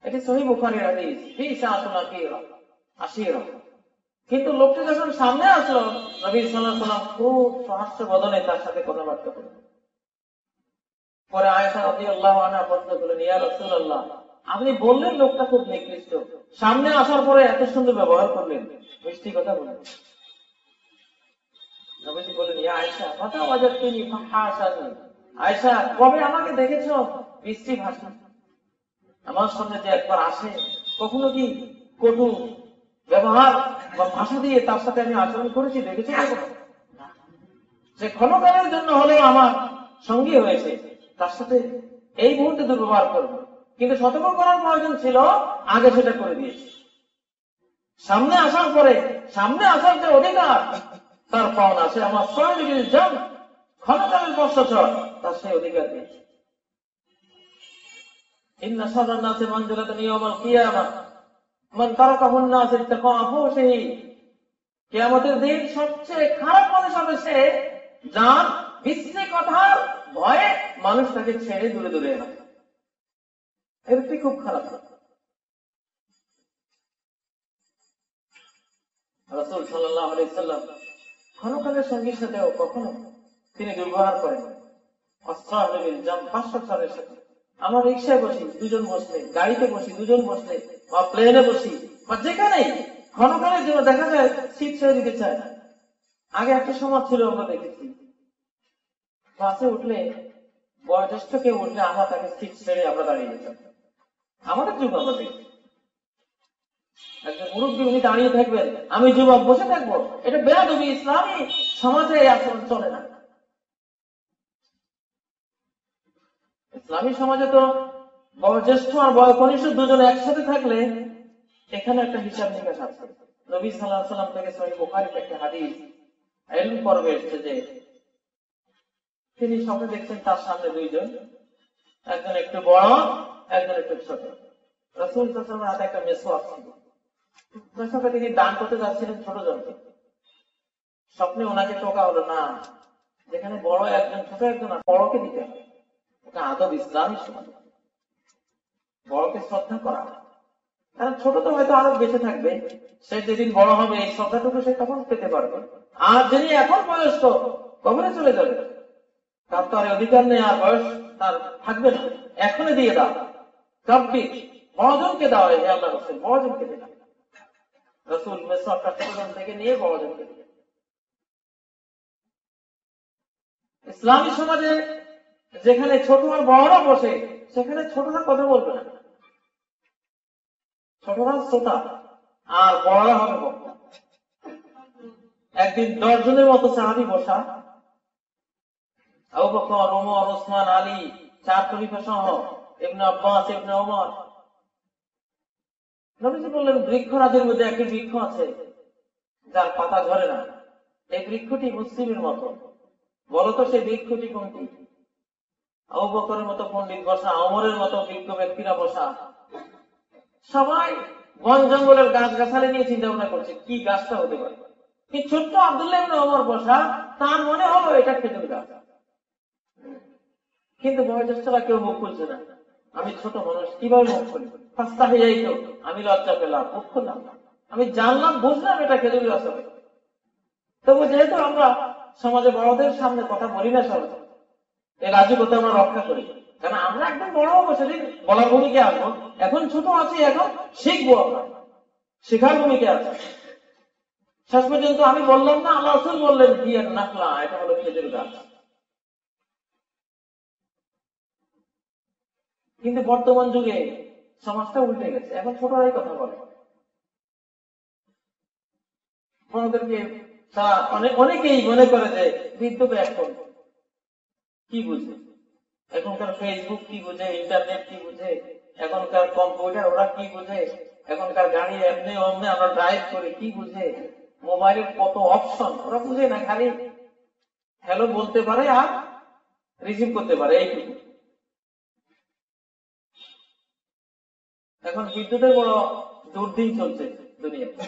এটি সহিহ বুখারীর হাদিস, বিসা আকুল আশিরা। কিন্তু লোকটি যখন সামনে আসলো, নবী সাল্লাল্লাহু আলাইহি সাল্লাম খুব সহাস্য বদনে তার সাথে কথাবার্তা করলেন। পরে আয়েশা রাদিয়াল্লাহু আনহা প্রশ্ন করলেন, ইয়া রাসূলুল্লাহ, আপনি বললেন লোকটা খুব নিকৃষ্ট, সামনে আসার পরে এত সুন্দর ব্যবহার করলেন, মিষ্টি কথা বললেন। নবীজি বললেন, ইয়া আয়েশা, মাতা ওয়াজাদতুনি ফাহাশানি। আয়েশা, কবে আমাকে দেখেছো মিষ্টি ভাষা? আমার সামনে যে একবার আসে, কখনো কি কটু ব্যবহার বা ভাষা দিয়ে তার সাথে আমি আচরণ করেছি, দেখেছি কখনো? সে ক্ষণকালের জন্য হলেও আমার সঙ্গী হয়েছে, তার সাথে এই মুহূর্তে দুর্ব্যবহার করবো, কিন্তু সতর্ক করার প্রয়োজন ছিল, আগে সেটা করে দিয়েছে। সামনে আসার পরে, সামনে আসার যে অধিকার তার পাওনা, সে আমার শরীর যান ক্ষণকালের বর্ষচর, তার সেই অধিকার দিয়েছে। ইন্না শাররান নাসি মানজিলাতান ইয়াউমাল কিয়ামাহ, মান তারাকাহুন নাস ইত্তাকা আফুশিহি, কিয়ামতের দিন সবচেয়ে খারাপ মানুষ হবে সে যার বিশ্রী কথার ভয়ে মানুষ তাকে ছেড়ে দূরে দূরে রাখে। এটি খুব খারাপ। রাসূল সাল্লাল্লাহু আলাইহি সাল্লাম ক্ষণকালের সঙ্গীর সাথেও কখনো তিনি দুর্ব্যবহার করেন। অস্ত্রাহবিল জাম 500 সালের সাথে আমরা রিক্সায় বসি দুজন বসলে, গাড়িতে বসি দুজন বসলে, বা প্লেনে বসি বা যেখানেই ক্ষণকালের জন্য দেখা যায় সিট ছেড়ে দিতে চায় না। আগে একটা সমাজ ছিল, আমরা দেখেছি বাসে উঠলে বয়োজ্যেষ্ঠ কেউ উঠলে আমরা তাকে সিট ছেড়ে আমরা দাঁড়িয়ে যেতাম। আমাদের যুগ আমরা দেখি একজন মুরব্বী উনি দাঁড়িয়ে থাকবেন, আমি যুবক বসে থাকবো, এটা বেয়াদবি। ইসলামী সমাজে এই আচরণ চলে না। ইসলামী সমাজে তো বয়োজ্যেষ্ঠ আর বয়কনিষ্ঠ দুজন একসাথে থাকলে এখানে একটা হিসাব নিকাশ আছে। নবী সাল্লাল্লাহু আলাইহি সাল্লাম থেকে সহিহ বুখারীতে একটা হাদিস ইলম পর্বে এসেছে যে তিনি স্বপ্নে দেখছেন তার সামনে দুইজন, একজন একটু বড় একজন একটু ছোট। রাসূল সাল্লাল্লাহু আলাইহি ওয়াসাল্লামের হাতে একটা মেসওয়াক ছিল, মেসওয়াকটা তিনি দান করতে যাচ্ছিলেন ছোট জনকে। স্বপ্নে ওনাকে টোকা হলো, না, যেখানে বড় একজন ছোট একজন, বড়কে দিতে হবে। এটা আদব ইসলামী সমাজ, বড়কে শ্রদ্ধা করা। কারণ ছোট তো হয়তো আরো বেঁচে থাকবে, সে যেদিন বড় হবে এই শ্রদ্ধাটুকু সে তখন পেতে পারবে। আর যিনি এখন বয়স্ক কবরে চলে যাবে, তার তো আর অধিকার নেই, আর বয়স তার থাকবে না। এখনই দিয়ে দাও, কাব্যি বড়জনকে দাও। হে আল্লাহ রাসূল, বড়জনকে দিলাম। রাসূল মেসওয়াকটা ছোটজন থেকে নিয়ে বড়জনকে দিলেন। ইসলামী সমাজে যেখানে ছোট আর বড়রা বসে সেখানে ছোটরা কথা বলবে না, ছোটরা শ্রোতা আর বড়রা হবে বক্তা। একদিন 10 জনের মতো সাহাবী বসা, আবু বকর, ওমর, ওসমান, আলী, 4 খলিফা সহ, ইবনে আব্বাস, ইবনে ওমর। নবীজি বললেন, বৃক্ষরাজের মধ্যে একটি বৃক্ষ আছে যার পাতা ঝরে না, এই বৃক্ষটি মুসলিমের মতো। বলতো সেই বৃক্ষটি কোনটি? আবু বকরের মতো পণ্ডিত বসা, ওমরের মতো বিজ্ঞ ব্যক্তিরা বসা, সবাই বন জঙ্গলের গাছ গাছালি নিয়ে চিন্তা ভাবনা করছে কি গাছটা হতে পারে। কি ছোট্ট আব্দুল্লাহ ইবনে ওমর বসা, তার মনে হলো এটা খেজুর গাছ। কিন্তু বয়োজ্যেষ্ঠরা কেউ মুখ খুলছে না। আমি ছোট মানুষ, কিভাবে মুখ খুলি? ফাস্তা হয়ে যাই তো, আমি লজ্জা পেলাম, মুখ খুললাম না। আমি জানলাম, বুঝলাম এটা খেজুর গাছ হবে। তবু যেহেতু আমরা সমাজে বড়দের সামনে কথা বলি না, সবাই এই রাজকতা আমরা রক্ষা করি, কারণ আমরা একদম বড় হবো, সেদিন বলার ভূমিকা আসবো। এখন ছোট আছি, এখন শিখবো, আমরা শেখার ভূমিকা আছে। শেষ পর্যন্ত আমি বললাম না, আল্লাহ রাসূল বললেন হিয়া নাখলা, এটা হলো খেজুর গাছ। কিন্তু বর্তমান যুগে সমাজটা উল্টে গেছে, এখন ছোটরাই কথা বলে। আমাদেরকে অনেকেই মনে করে যে বৃদ্ধ এখন কি বুঝে, এখনকার ফেসবুক কি বুঝে, ইন্টারনেট কি বুঝে, এখনকার কম্পিউটার ওরা কি বুঝে, এখনকার গাড়ি এমনি অমনি আমরা ড্রাইভ করি কি বুঝে, মোবাইলের কত অপশন ওরা বুঝে না, খালি হ্যালো বলতে পারে আর রিসিভ করতে পারে, এইটুকু। এখন বিদ্যুতের বড় দুর্দিন চলছে দুনিয়াতে।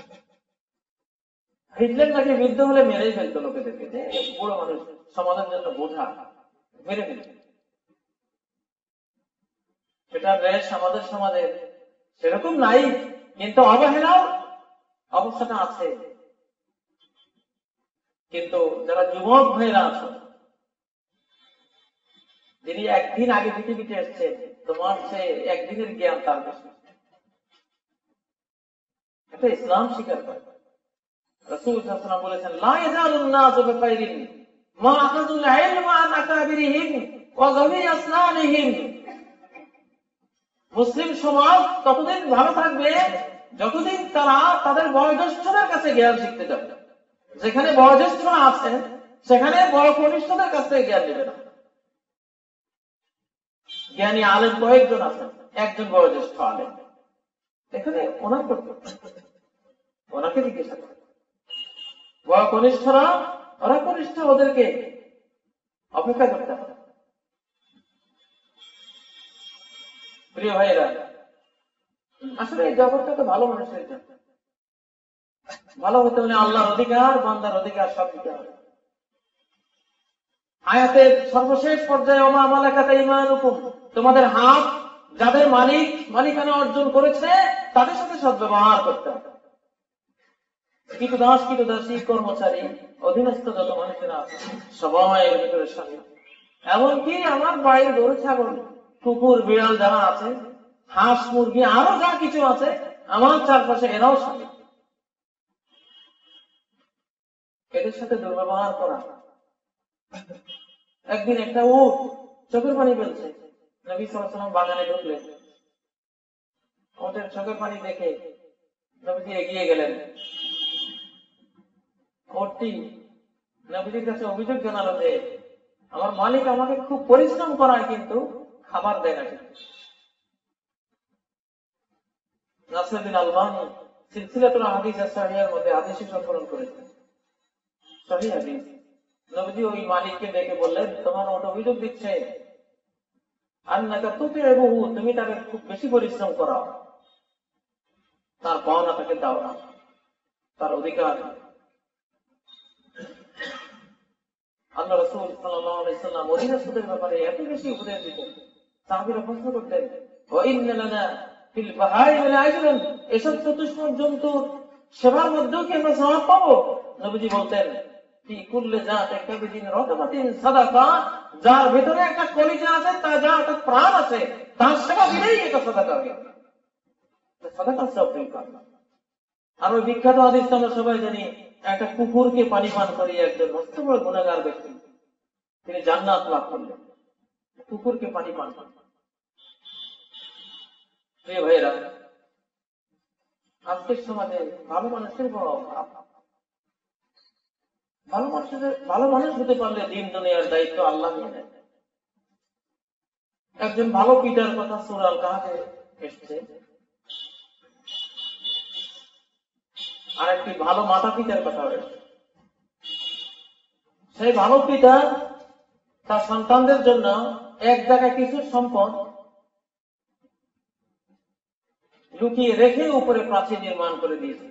হিটলার নাকি বৃদ্ধ হলে মেরেই ফেলতো লোকেদেরকে, যে বুড়ো মানুষ সমাজের জন্য বোঝা, মেরে ফেলত। এটা রেশ আমাদের সমাজে সেরকম নাই, কিন্তু অবহেলার অবস্থাটা আছে। কিন্তু যারা যুবক ভাইরা আছে, যিনি একদিন আগে পৃথিবীতে এসছে, তোমার সে একদিনের জ্ঞান তার বেশি, এটা ইসলাম স্বীকার করে। রাসূল সাল্লাল্লাহু আলাইহি ওয়াসাল্লাম বলেছেন, লা ইয়াজালুন নাসু বিখাইরিন মা আখাযুল ইলমা আন আকাবিরিহিম ওয়া যাবি আসনানিহিম। মুসলিম সমাজ ততদিন ভালো থাকবে যতদিন তারা তাদের বয়োজ্যেষ্ঠদের কাছে জ্ঞান শিখতে যাবে। যেখানে বয়োজ্যেষ্ঠরা আছেন সেখানে বড় কনিষ্ঠদের কাছ থেকে জ্ঞান নেবে না। জ্ঞানী আলেম কয়েকজন আছেন, একজন বয়োজ্যেষ্ঠ আলেম, এখানে ওনার করতে ওনাকে জিজ্ঞাসা করে। বড় কনিষ্ঠরা ওরা কনিষ্ঠ, ওদেরকে অপেক্ষা করতে হবে। প্রিয় ভাইয়েরা, আসলে এই জগৎটা তো ভালো মানুষের জন্য। ভালো হতে হলে আল্লাহর অধিকার, বান্দার অধিকার সব দিতে হবে। আয়াতের সর্বশেষ পর্যায়ে ওমা মালাকাত ঈমানুকুম, তোমাদের হাত যাদের মালিকানা অর্জন করেছে তাদের সাথে সদ্ব্যবহার করতে হবে। কৃতদাস কৃতদাসী কর্মচারী অধীনস্থ যত মানুষেরা আছে সবাই এর ভিতরে শামিল। এমনকি আমার বাড়ির গরু ছাগল কুকুর বিড়াল যারা আছে, হাঁস মুরগি আরো যা কিছু আছে আমার চারপাশে এরাও শামিল। এদের সাথে দুর্ব্যবহার করা। একদিন একটা উট চোখের পানি ফেলছে, নবী সাল্লাল্লাহু আলাইহি ওয়াসাল্লাম বাগানে ঢুকলেন। উটের চোখের পানি দেখে নবীজি এগিয়ে গেলেন। উটটি নবীজির কাছে অভিযোগ জানালো যে আমার মালিক আমাকে খুব পরিশ্রম করায় কিন্তু খাবার দেয় না। নাসিরুদ্দিন আলবানী সিলসিলাতুল আহাদিস আস-সহিহার মধ্যে হাদিস সংকলন করেছেন, সহিহ হাদিস। নবীজি ওই মালিককে ডেকে বললেন, তোমার ওটা অভিযোগ দিচ্ছে আন্নাকা তুতিউহু, তুমি তাকে খুব বেশি পরিশ্রম করাও, তার পাওনা তাকে দাও না, তার অধিকার। আল্লাহ রাসূল সাল্লাল্লাহু আলাইহি ওয়াসাল্লাম অধীনস্থদের ব্যাপারে এত বেশি উপদেশ দিতেন, সাহাবীরা প্রশ্ন করতেন, ওয়া ইন্না লানা ফিল বাহাইমি লাআজরান, এসব চতুষ্পদ জন্তুর সেবার মধ্যেও কি আমরা সওয়াব পাবো? নবীজি বলতেন, ফি কুল্লি যাতি কাবিদিন রাতাবাতিন সাদাকা, যার ভিতরে একটা কলিজা আছে, তার যা একটা প্রাণ আছে, তার সেবা দিলেই এটা সাদাকা হয়ে যাবে। সাদাকা সব পাবে। আর ওই বিখ্যাত হাদিস আমরা সবাই জানি, একটা কুকুরকে পানি পান করিয়ে একজন মস্ত বড় গুনাহগার ব্যক্তি তিনি জান্নাত লাভ করলেন, কুকুরকে পানি পান করেন। প্রিয় ভাইয়েরা, আজকের সমাজে ভালো মানুষের বড় অভাব। ভালো মানুষ হতে পারলে দিন দুনিয়ার দায়িত্ব আল্লাহ নিয়ে নেন। একজন ভালো পিতার কথা সূরা আল কাহফে এসেছে, আর একটি ভালো মাতা পিতার কথা রয়েছে। সেই ভালো পিতা তার সন্তানদের জন্য এক জায়গায় কিছু সম্পদ লুকিয়ে রেখে উপরে প্রাচীর নির্মাণ করে দিয়েছে।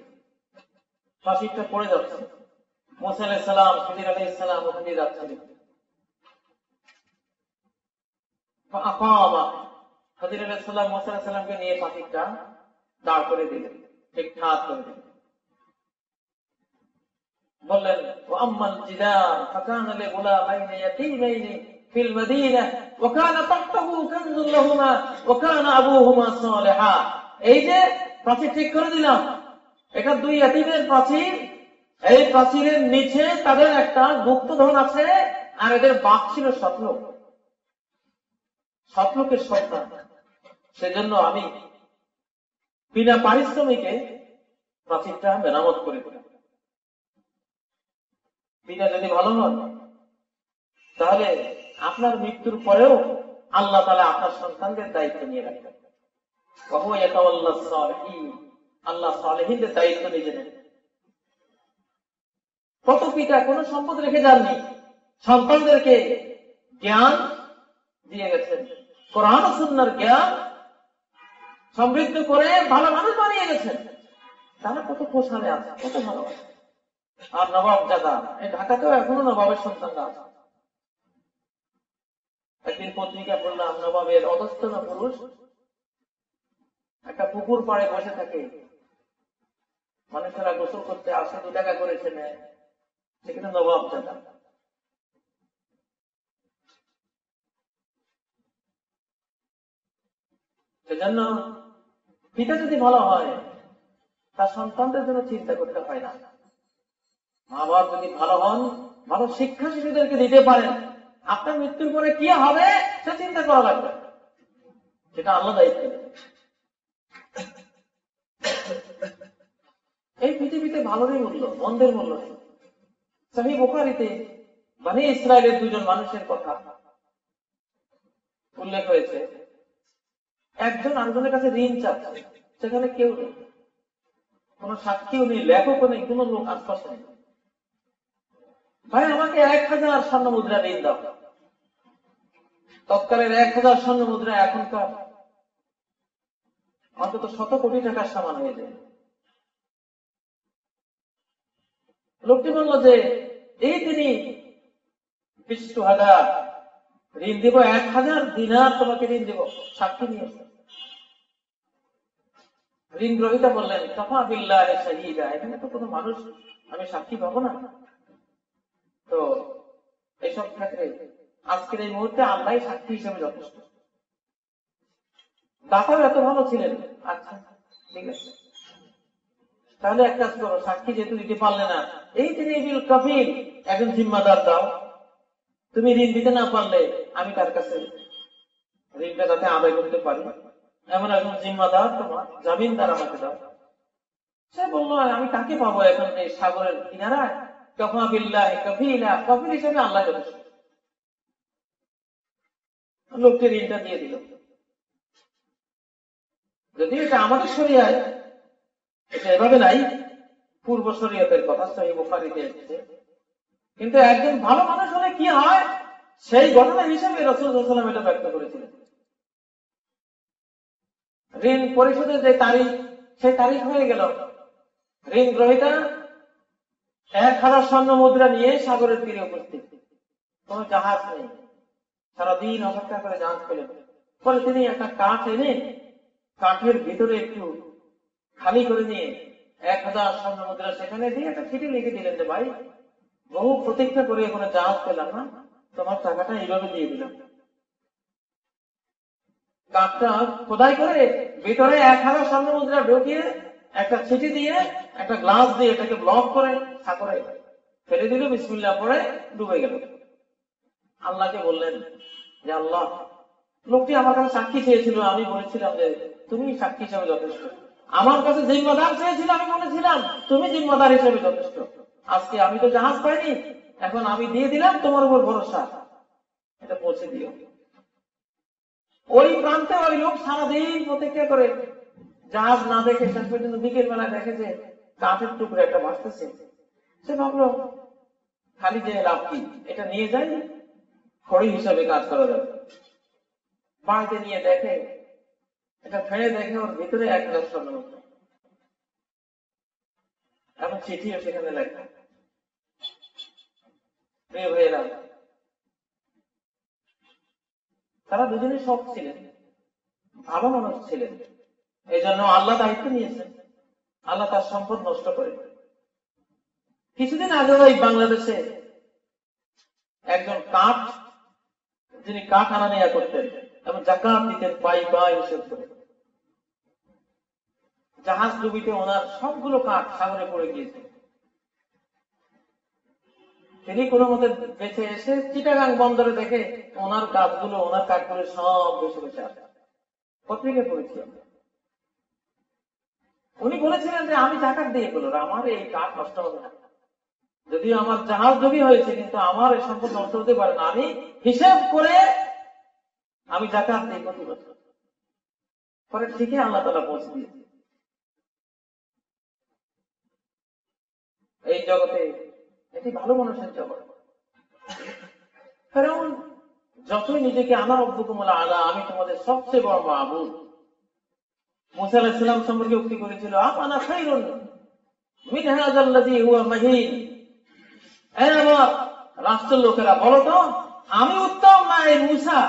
প্রাচীরটা পড়ে যাচ্ছে, মুসা আলাইহিস সালাম, খিদির আলাইহিস সালাম ওখানে যাচ্ছিলেন। খিদির আলাইহিস সালাম মুসা আলাইহিস সালামকে নিয়ে প্রাচীরটা দাঁড় করে দিলেন, ঠিকঠাক করে দিলেন। বললেন, ওয়াম্মাল জিদার ফাকানা লিগুলামাইনি ইয়াতীমাইনি ফিল মাদীনা ওয়া কানা তাহতাহু কানজুল লাহুমা ওয়া কানা আবুহুমা সালিহা। এই যে প্রাচীর ঠিক করে দিলাম, এটা দুই ইয়াতীমের প্রাচীর, এই প্রাচীরের নিচে তাদের একটা গুপ্তধন আছে, আর এদের বাপ ছিল সৎলোকের সন্তান। সেজন্য আমি বিনা পারিশ্রমিকে প্রাচীরটা মেরামত করে দিলাম। পিতা যদি ভালো হন, তাহলে আপনার মৃত্যুর পরেও আল্লাহ তাআলা আপনার সন্তানদের দায়িত্ব নিয়ে রাখবেন। আল্লাহ সালেহীনদের দায়িত্ব নিয়ে নেন। কত পিতা কোন সম্পদ রেখে যাননি, সন্তানদেরকে জ্ঞান দিয়ে গেছেন, কোরআন ও সুন্নাহর জ্ঞান সমৃদ্ধ করে ভালো মানুষ বানিয়ে গেছেন। তারা কত খোশহালে আছে, কত ভালো আছে। আর নবাব জাদা, এই ঢাকাতেও এখনো নবাবের সন্তানরা আছে। একদিন পত্রিকা পড়লাম, নবাবের অধস্তন পুরুষ একটা পুকুর পাড়ে বসে থাকে, মানুষেরা গোসল করতে আসে, 2 টাকা করেছে নেয়, সেখানে নবাব জাদা। সেজন্য পিতা যদি ভালো হয়, তার সন্তানদের জন্য চিন্তা করতে হয় না। মা বাবা যদি ভালো হন, ভালো শিক্ষা শিশুদেরকে দিতে পারেন, আপনার মৃত্যুর পরে কি হবে সে চিন্তা করা লাগবে, সেটা আল্লাহ দায়িত্ব। এই পৃথিবীতে ভালোরই মূল্য, মন্দের মূল্য নেই। সহিহ বুখারীতে বনী ইসরাইলের 2 জন মানুষের কথা উল্লেখ হয়েছে। একজন আরেকজনের কাছে ঋণ চাচ্ছে, সেখানে কেউ নেই, কোন সাক্ষীও নেই, লেখকও নেই, কোন লোক আশপাশে নেই। ভাই, আমাকে 1000 স্বর্ণ মুদ্রা ঋণ দাও। তৎকালের 1000 স্বর্ণ মুদ্রা এখনকার অন্তত 100 কোটি টাকার সমান হয়ে যায়। লোকটি বলল যে এই তিনি 20,000 ঋণ দিব, 1,000 দিনার তোমাকে ঋণ দিব, সাক্ষী নিয়ে এসো। ঋণ গ্রহীতা বললেন কাফা বিল্লাহি শাহীদা, এখানে তো কোনো মানুষ আমি সাক্ষী পাবো না। তো এইসব ক্ষেত্রে আজকের এই মুহূর্তে আল্লাহ সাক্ষী হিসেবে যথেষ্ট। দাতাও এত ভালো ছিলেন। আচ্ছা ঠিক আছে, তাহলে এক কাজ করো, সাক্ষী যেহেতু দিতে পারলে না, এই তিনি বিল কাফিল, একজন জিম্মাদার দাও। তুমি ঋণ দিতে না পারলে আমি তার কাছে ঋণটা যাতে আদায় করতে পারি, এমন একজন জিম্মাদার তোমার জামিনদার আমাকে দাও। সে বললো আমি কাকে পাবো এখন এই সাগরের কিনারায়? কাফা বিল্লাহি কাফিলা, কাফিল হিসেবে আল্লাহ যথেষ্ট। লোককে ঋণটা দিয়ে দিল। যদি এটা আমাদের শরিয়ায় এটা এভাবে নাই, পূর্ব শরিয়তের কথা সহিহ বুখারীতে এসেছে, কিন্তু একজন ভালো মানুষ হলে কি হয় সেই ঘটনা হিসেবে রাসূল সাল্লাল্লাহু আলাইহি ওয়াসাল্লাম এটা ব্যক্ত করেছিলেন। ঋণ পরিশোধের যে তারিখ, সেই তারিখ হয়ে গেল। ঋণ গ্রহীতা 1,000 স্বর্ণ মুদ্রা নিয়ে সাগরের তীরে উপস্থিত, কোন জাহাজ নেই, সারাদিন অপেক্ষা করে জাহাজ পেলেন। পরে তিনি একটা কাঠ এনে কাঠের ভিতরে একটু খালি করে নিয়ে 1,000 স্বর্ণ মুদ্রা সেখানে দিয়ে একটা চিঠি লিখে দিলেন যে ভাই, বহু প্রতীক্ষা করে কোনো জাহাজ পেলাম না, তোমার টাকাটা এইভাবে দিয়ে দিলাম। কাঠটা খোদাই করে ভিতরে 1,000 স্বর্ণ মুদ্রা ঢুকিয়ে একটা চিঠি দিয়ে একটা গ্লাস দিয়ে এটাকে ব্লক করে সাগরে ফেলে দিল, বিসমিল্লাহ পড়ে ডুবে গেল। আল্লাহকে বললেন যে আল্লাহ, লোকটি আমার কাছে সাক্ষী চেয়েছিল, আমি বলেছিলাম যে তুমি সাক্ষী হিসাবে যথেষ্ট। আমার কাছে জিম্মাদার চেয়েছিল, আমি বলেছিলাম তুমি জিম্মাদার হিসেবে যথেষ্ট। আজকে আমি তো জাহাজ পাইনি, এখন আমি দিয়ে দিলাম, তোমার উপর ভরসা, এটা পৌঁছে দিও। ওই প্রান্তে ওই লোক সারাদিন প্রতীক্ষা করে জাহাজ না দেখে শেষ পর্যন্ত বিকেল বেলায় দেখে যে কাঠের টুকরো একটা ভাসতেছে। সে ভাবলো খালি যে লাভ কি, এটা নিয়ে যাই, খড়ি হিসাবে কাজ করা যাবে। বাড়িতে নিয়ে দেখে, এটা ফেলে দেখে ওর ভিতরে 1,000 স্বর্ণ মুদ্রা এবং চিঠিও সেখানে লেখা। প্রিয় ভাইয়েরা, তারা দুজনে সৎ ছিলেন, ভালো মানুষ ছিলেন, এই জন্য আল্লাহ দায়িত্ব নিয়েছেন, আল্লাহ তার সম্পদ নষ্ট করে। কিছুদিন আগে ওই বাংলাদেশে একজন কাঠ, যিনি কাঠ আনা নেয়া করতেন এবং যাকাত দিতেন পাই পাই হিসেব করে, জাহাজ ডুবিতে ওনার সবগুলো কাঠ সাগরে পড়ে গিয়েছে। তিনি কোনো মতে বেঁচে এসে চিটাগাং বন্দরে দেখে ওনার কাঠগুলো, ওনার কাঠগুলো সব বেশি বেশি আসে। পত্রিকায় পড়েছি। উনি বলেছিলেন যে আমি জাকাত দিয়ে বলল, আমার এই কাঠ নষ্ট হবে না, যদিও আমার জাহাজ ডুবি হয়েছে, কিন্তু আমার এই সম্পদ নষ্ট হতে পারে না, আমি হিসেব করে আমি জাকাত দিই প্রতি বছর। পরে ঠিকই আল্লাহ তাআলা পৌঁছে দিয়েছে। এই জগতে এটি ভালো মানুষের জগৎ। কারণ যতই নিজেকে আনা রব্বুকুমুল আলা, আমি তোমাদের সবচেয়ে বড় মাবুদ, মুসা আলাইহিস সালাম সম্পর্কে উক্তি করেছিল, আনা খায়রুন মিন হাযাল্লাযী হুয়া মাহিন। আমার রাষ্ট্রের লোকেরা বলো তো, আমি উত্তম না এই মুসা,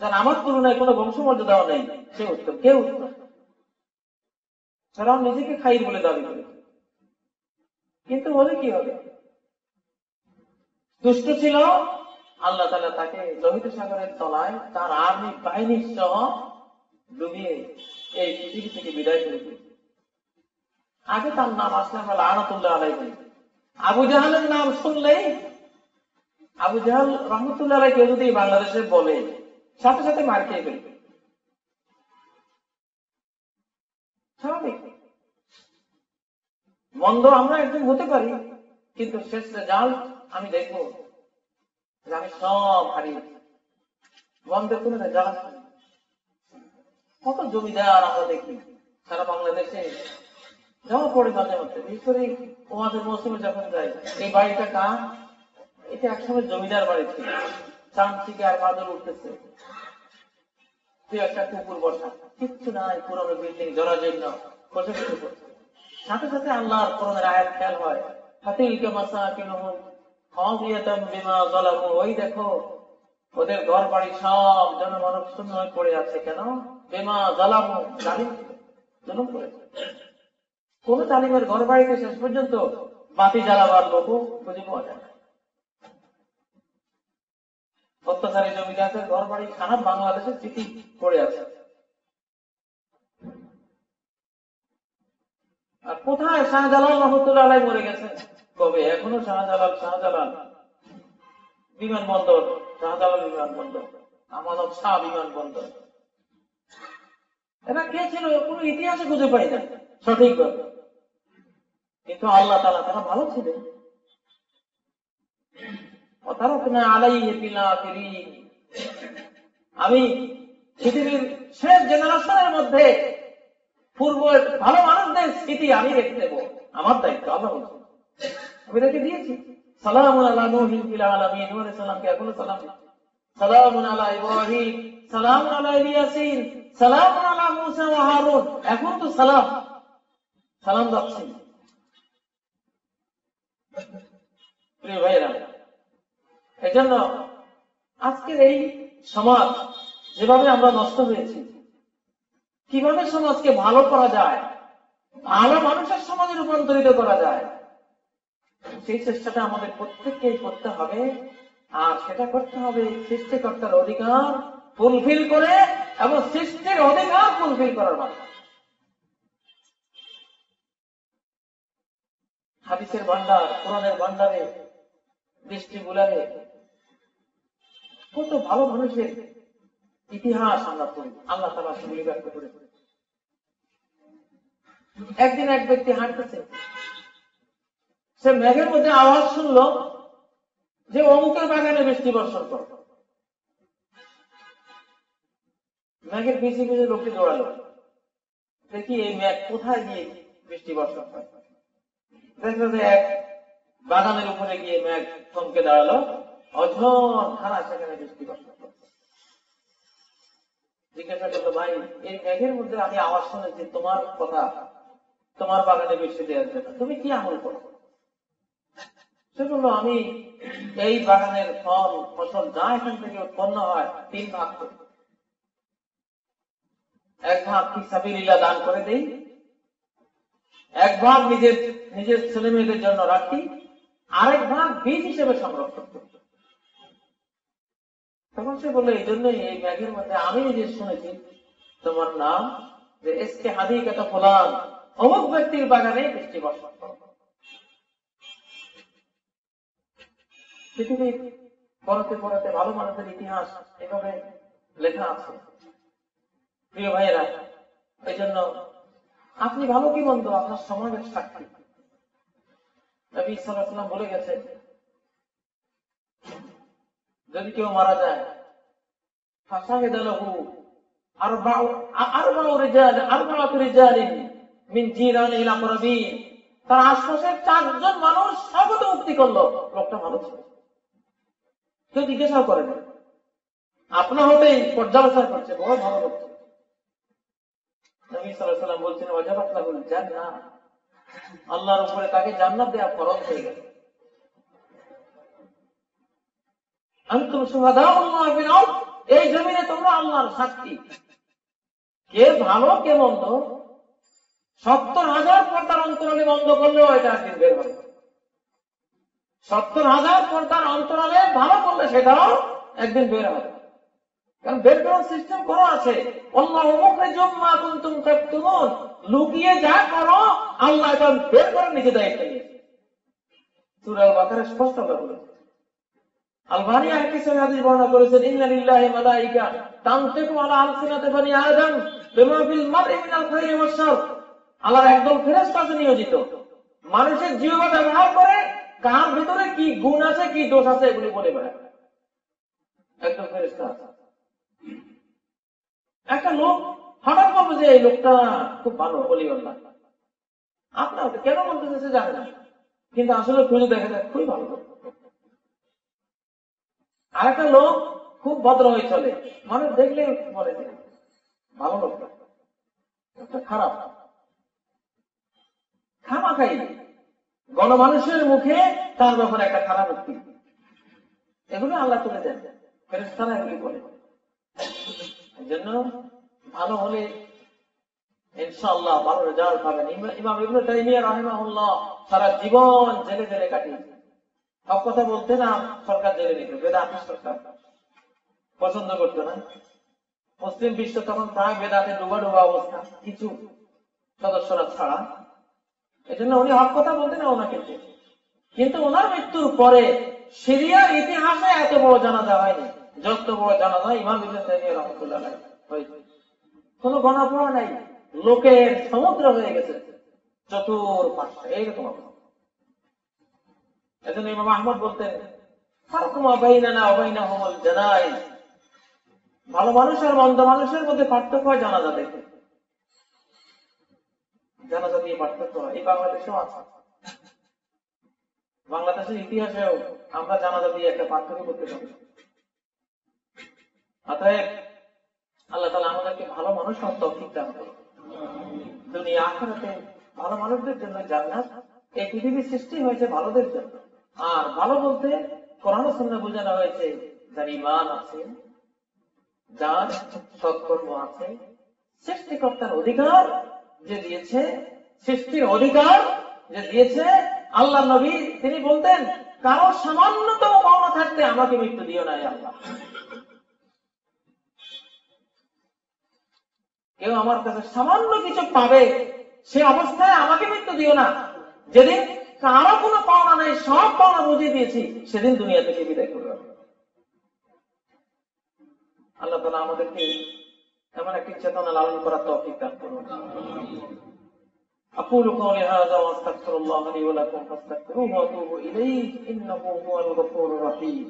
যার আমার তুলনায় কোনো বংশমর্যাদাও নেই, সে উত্তম? কে উত্তম? কারণ নিজেকে খাইর বলে দাবি করে, কিন্তু বলে কি হবে? দুষ্ট ছিল, আল্লাহ তাআলা তাকে লোহিত সাগরের তলায় তার আর্মি বাহিনী সহ ডুবিয়ে এই পৃথিবী থেকে বিদায় করে দিয়েছে। আগে তার নাম আসলাম লানাতুল্লাহ আলাইহি। আবু জাহালের নাম শুনলেই, আবু জাহাল রহমতুল্লাহ আলাইহি কেউ যদি বাংলাদেশে বলে, সাথে সাথে মার খেয়ে ফেলবে, স্বাভাবিক। মন্দ আমরা একদিন হতে পারি, কিন্তু শেষ রেজাল্ট আমি দেখবো যে আমি সব হারিয়েছি। মন্দের কোন রেজাল্ট নেই। কত জমিদার আমরা দেখি সারা বাংলাদেশে, জমা পড়ে মাঝে মধ্যে, বিশেষ করে আমাদের মৌসুমে যখন যায়, এই বাড়িটা কার, এটা একসময় জমিদার বাড়ি ছিল, চামচিকে আর মাদুর উঠতেছে। তুই একটা কুকুর বসা, কিচ্ছু নাই, পুরনো বিল্ডিং জরাজীর্ণ, বসে বসে করছে। সাথে সাথে আল্লাহর কোরআনের আয়াত খেয়াল হয়, ফাতিলকা মাসাকিনুহুম খাওয়াতিয়াতাম বিমা যালামু, ওই দেখো ওদের ঘর বাড়ি সব জনমানব শূন্য হয়ে পড়ে আছে। কেন? বিমা যালামু, জালিম জুলুম করেছে। কোন জালিমের ঘর বাড়িতে শেষ পর্যন্ত বাতি জ্বালাবার লোকও খুঁজে পাওয়া যায় না। অত্যাচারী জমিদারদের ঘর বাড়ি খানা বাংলাদেশের স্মৃতি পড়ে আছে। আর কোথায় শাহজালাল রহমতুল্লাহ আলাইহি মরে গেছেন কবে? এখনো শাহজালাল বিমানবন্দর, শাহজালাল বিমানবন্দর, আমানত শাহ বিমানবন্দর, এরা কে ছিল কোন ইতিহাসে খুঁজে পাই না সঠিকভাবে। কিন্তু আল্লাহ তাআলা তারা ভালো ছিলেন। আমি পৃথিবীর শেষ জেনারেশনের মধ্যে পূর্বের ভালো মানুষদের স্মৃতি আমি রেখে দেবো, আমার দায়িত্ব। আল্লাহ বলছেন আমি রেখে দিয়েছি। সালামুন আলা নূহিন ফিল আলামিন, নূহ আলাইহিস সালামকে এখনো সালাম দিচ্ছি। সালামুন আলা ইব্রাহিম, সালামুন আলা ইয়াসিন, সালামুন আলা মূসা ওয়া হারুন, এখন তো সালাম যাচ্ছে। প্রিয় ভাইরা, এজন্য আজকের এই সমাজ যেভাবে আমরা নষ্ট হয়েছি, কিভাবে সমাজকে ভালো করা যায়, ভালো মানুষের সমাজে রূপান্তরিত করা যায়, সেই চেষ্টাটা আমাদের প্রত্যেককেই করতে হবে। আর সেটা করতে হবে সৃষ্টিকর্তার অধিকার ফুলফিল করে এবং সৃষ্টির অধিকার ফুলফিল করার মাধ্যমে। হাদিসের ভান্ডার, কোরআনের ভান্ডারে দৃষ্টি বুলালে কত ভালো মানুষের ইতিহাস আমরা পড়ি, আল্লাহ তাআলা সেগুলি ব্যক্ত করে। একদিন এক ব্যক্তি হাঁটতেছে, সে মেঘের মধ্যে আওয়াজ শুনলো যে অমুকের বাগানে বৃষ্টি বর্ষণ কর। মেঘের পিছিয়ে পিছিয়ে লোকটি দৌড়ালো, দেখি এই মেঘ কোথায় গিয়ে বৃষ্টি বর্ষণ করে। দেখলো যে এক বাগানের উপরে গিয়ে মেঘ থমকে দাঁড়ালো, অঝোর ধারা সেখানে বৃষ্টি বর্ষণ করছে। জিজ্ঞাসা করলো, ভাই এই মেঘের মধ্যে আমি আওয়াজ শুনেছি তোমার কথা, তোমার বাগানে বৃষ্টি দেওয়ার জন্য, তুমি কি আমল করো? সে বললো, আমি এই বাগানের ফসল যা এখান থেকে উৎপন্ন হয় 3 ভাগ করি। 1 ভাগ ফিসাবিলিল্লাহ দান করে দেই, 1 ভাগ নিজের ছেলে মেয়েদের জন্য রাখি, আরেক ভাগ বীজ হিসেবে সংরক্ষণ করি। তখন সে বললো, এই জন্যই এই মেঘের মধ্যে আমি নিজে শুনেছি তোমার নাম, যে এসকে হাদিকাতা ফুলান, অমুক ব্যক্তির বাগানে বৃষ্টি বর্ষণ করো। পৃথিবীর পড়াতে পড়াতে ভালো মানুষের ইতিহাস এভাবে লেখা আছে। প্রিয় ভাইয়েরা, এই জন্য আপনি ভালো কি মন্দ আপনার সমাজের সাক্ষী। নবী সাল্লাল্লাহু আলাইহি ওয়াসাল্লাম বলে গেছে, যদি কেউ মারা যায়, ফাশাহিদা লাহু আরবা'ু রিজালিন মিন জিরানিহি আল-আকরাবিন, তার আশপাশের 4 জন মানুষ স্বাগত মুক্তি করলো, লোকটা ভালো ছিল। কেউ জিজ্ঞাসা করে না, আপনা হতেই পর্যালোচনা করছে, বড় ভালো লোক। নবী সাল্লাল্লাহু আলাইহি ওয়াসাল্লাম বলছেন, ওয়াজাবাত লাহুল জান্নাহ, আল্লাহর উপরে তাকে জান্নাত দেওয়া ফরজ হয়ে গেছে। আনতুম শুহাদাউল্লাহি ফিল আরদ, এই জমিনে তোমরা আল্লাহর সাক্ষী। কে ভালো কে মন্দ 70,000 পর্দার অন্তরালে বন্ধ করলেও এটা একদিন বের হবে। 70,000 পর্দার অন্তরালে ভালো করলে সেটাও একদিন বের হবে। কারণ বের করার সিস্টেম করা আছে। আল্লাহু মুখরিজুম মা কুনতুম তাকতুমুন, লুকিয়ে যা করো আল্লাহ এটা বের করে নিজে দায়িত্ব নিয়েছে। সূরা আল-বাকারা স্পষ্ট বলেছে। আলবানী আরেকটি সহিহ হাদিস বর্ণনা করেছেন, ইন্না লিল্লাহি মালাইকা তানতিকু আলা আলসিনাতি বনি আদম বিমা ফিল মারই মিনাল খাইরি ওয়াশ শার। আল্লাহর একদল ফেরেশতা আছে নিয়োজিত, মানুষের জিহ্বা ব্যবহার করে কার ভিতরে কি গুণ আছে কি দোষ আছে এগুলি বলে বেড়ায়। একদল ফেরেশতা আছে। একটা লোক হঠাৎ বলবে যে এই লোকটা খুব ভালো ওলিউল্লাহ, আপনার কেন বলতেছে সে জানে না, কিন্তু আসলে খুঁজে দেখা যায় খুবই ভালো লোক। আরেকটা লোক খুব ভদ্র হয়ে চলে, মানুষ দেখলে বলে ভালো লোক না, খারাপ খামাখাই গণমানুষের মুখে তার ব্যাপারে একটা খারাপ ব্যক্তি, এগুলো আল্লাহ তুলে দেন, ফেরেশতারা এগুলি বলে। এই জন্য ভালো হলে ইনশাআল্লাহ ভালো রেজাল্ট পাবেন। ইমাম ইবনে তাইমিয়া রাহিমাহুল্লাহ সারা জীবন জেলে জেলে কাটিয়েছে। সব কথা বলতে না, সরকার জেলে নিত, বেদাতি সরকার পছন্দ করতো না। মুসলিম বিশ্ব তখন প্রায় বেদাতে ডুবা ডুবা অবস্থা, কিছু সদস্যরা ছাড়া। এই জন্য উনি হক কথা বলতেন না ওনাকে। কিন্তু ওনার মৃত্যুর পরে সিরিয়ার ইতিহাসে এত বড় জানাজা হয়নি যত বড় জানাজা ইমাম ইবনে তাইমিয়া রাহমাতুল্লাহ আলাইহি হয়েছে। কোন গণপড়া নাই, লোকের সমুদ্র হয়ে গেছে চতুর্পাশে, এইরকম অবস্থা। এজন্য ইমাম আহমদ বলতেন, ফারকুমা বাইনানা ওয়া বাইনাহুমুল জানাইজ, ভালো মানুষ আর মন্দ মানুষের মধ্যে পার্থক্য হয় জানাজা দেখে। জানাজা দিয়ে পার্থক্য হয়, এই বাংলাদেশেও আছে। বাংলাদেশের ইতিহাসেও আমরা জানাজা দিয়ে একটা পার্থক্য করতে পারি। অতএব আল্লাহ তাআলা আমাদেরকে ভালো মানুষ হওয়ার তৌফিক দান করুন। দুনিয়া আখিরাতে ভালো মানুষদের জন্য জান্নাত। এই পৃথিবীর সৃষ্টি হয়েছে ভালোদের জন্য। আর ভালো বলতে কোরআন ও সুন্নাহ বোঝানো হয়েছে যার ঈমান আছে, যার সৎকর্ম আছে, সৃষ্টিকর্তার অধিকার যে দিয়েছে, সৃষ্টির অধিকার যে দিয়েছে আল্লাহ নবী, তিনি বলতেন কারো সামান্যতম পাওনা থাকতে আমাকে মৃত্যু দিও না আল্লাহ। কেউ আমার কাছে সামান্য কিছু পাবে, সে অবস্থায় আমাকে মৃত্যু দিও না। যেদিন কারো কোনো পাওনা নেই, সব পাওনা বুঝিয়ে দিয়েছি, সেদিন দুনিয়া থেকে বিদায় করবে। আল্লাহ তাআলা আমাদেরকে এমন একটি চেতনা লালন করার তৌফিক দান করুন। আকুলু কওলি হাযা ওয়া আস্তাগফিরুল্লাহ লি ওয়া লাকুম ফাস্তাগফিরুহু ওয়া তুবু ইলাইহি ইন্নাহু হুয়াল গফুরুর রহিম।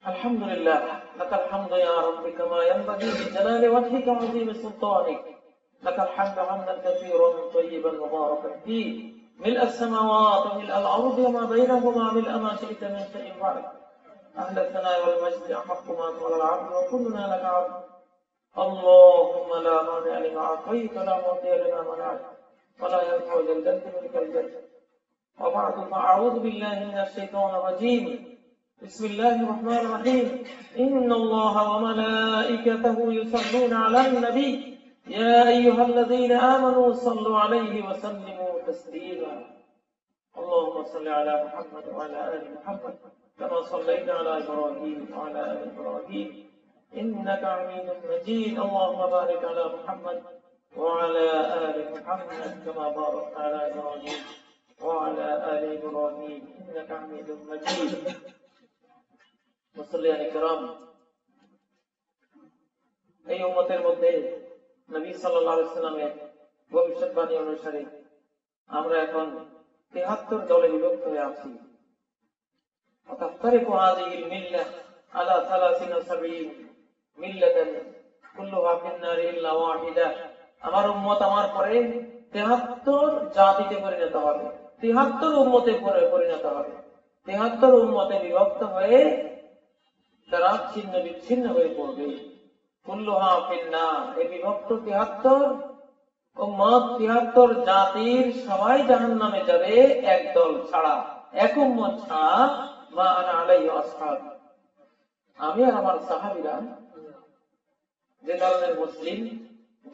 আলহামদুলিল্লাহ, লাকাল হামদু ইয়া রাব্বি কামা ইয়ানবাগি লিজালালি ওয়াজহিকা ওয়া আযীমি সুলতানিক। لك الحمد حمدا كثيرا طيبا مباركا فيه ملء السماوات وملء الارض وما بينهما ملء ما شئت من شيء بعد. اهل الثناء والمجد احق ما قال العبد وكلنا لك عبد. اللهم لا مانع لما اعطيت ولا معطي لما منعت ولا ينفع ذا الجد منك الجد. وبعد فاعوذ بالله من الشيطان الرجيم. بسم الله الرحمن الرحيم. ان الله وملائكته يصلون على النبي يا أيها الذين آمنوا صلوا عليه وسلموا تسليما. اللهم صل على محمد وعلى آل محمد كما صليت على إبراهيم وعلى آل إبراهيم إنك حميد مجيد. اللهم بارك على محمد وعلى آل محمد كما باركت على إبراهيم وعلى آل إبراهيم إنك حميد مجيد. মুসল্লিয়ান কিরাম, এই উম্মতের মধ্যে নবী সাল্লাল্লাহু আলাইহি ওয়াসাল্লামের ভবিষ্যৎবাণী অনুসারে আমরা এখন ৭৩ দলে বিভক্ত হয়ে আছি। وتفترق هذه الملة على 73 ملة كلها في النار إلا واحدة. আমার উম্মত আমার পরে ৭৩ জাতিতে পরিণত হবে, ৭৩ উম্মতে পরিণত হবে। ৭৩ উম্মতে বিভক্ত হয়ে তারা ছিন্ন বিচ্ছিন্ন হয়ে পড়বে। কুল্লুহা ফিন্নার, এই বিভক্ত ৭৩ উম্মত, ৭৩ জাতির সবাই জাহান্নামে যাবে, এক দল ছাড়া, এক উম্মত ছাড়া। মা আনা আলাইহি আসহাব, আমি আর আমার সাহাবীরা যে ধরনের মুসলিম,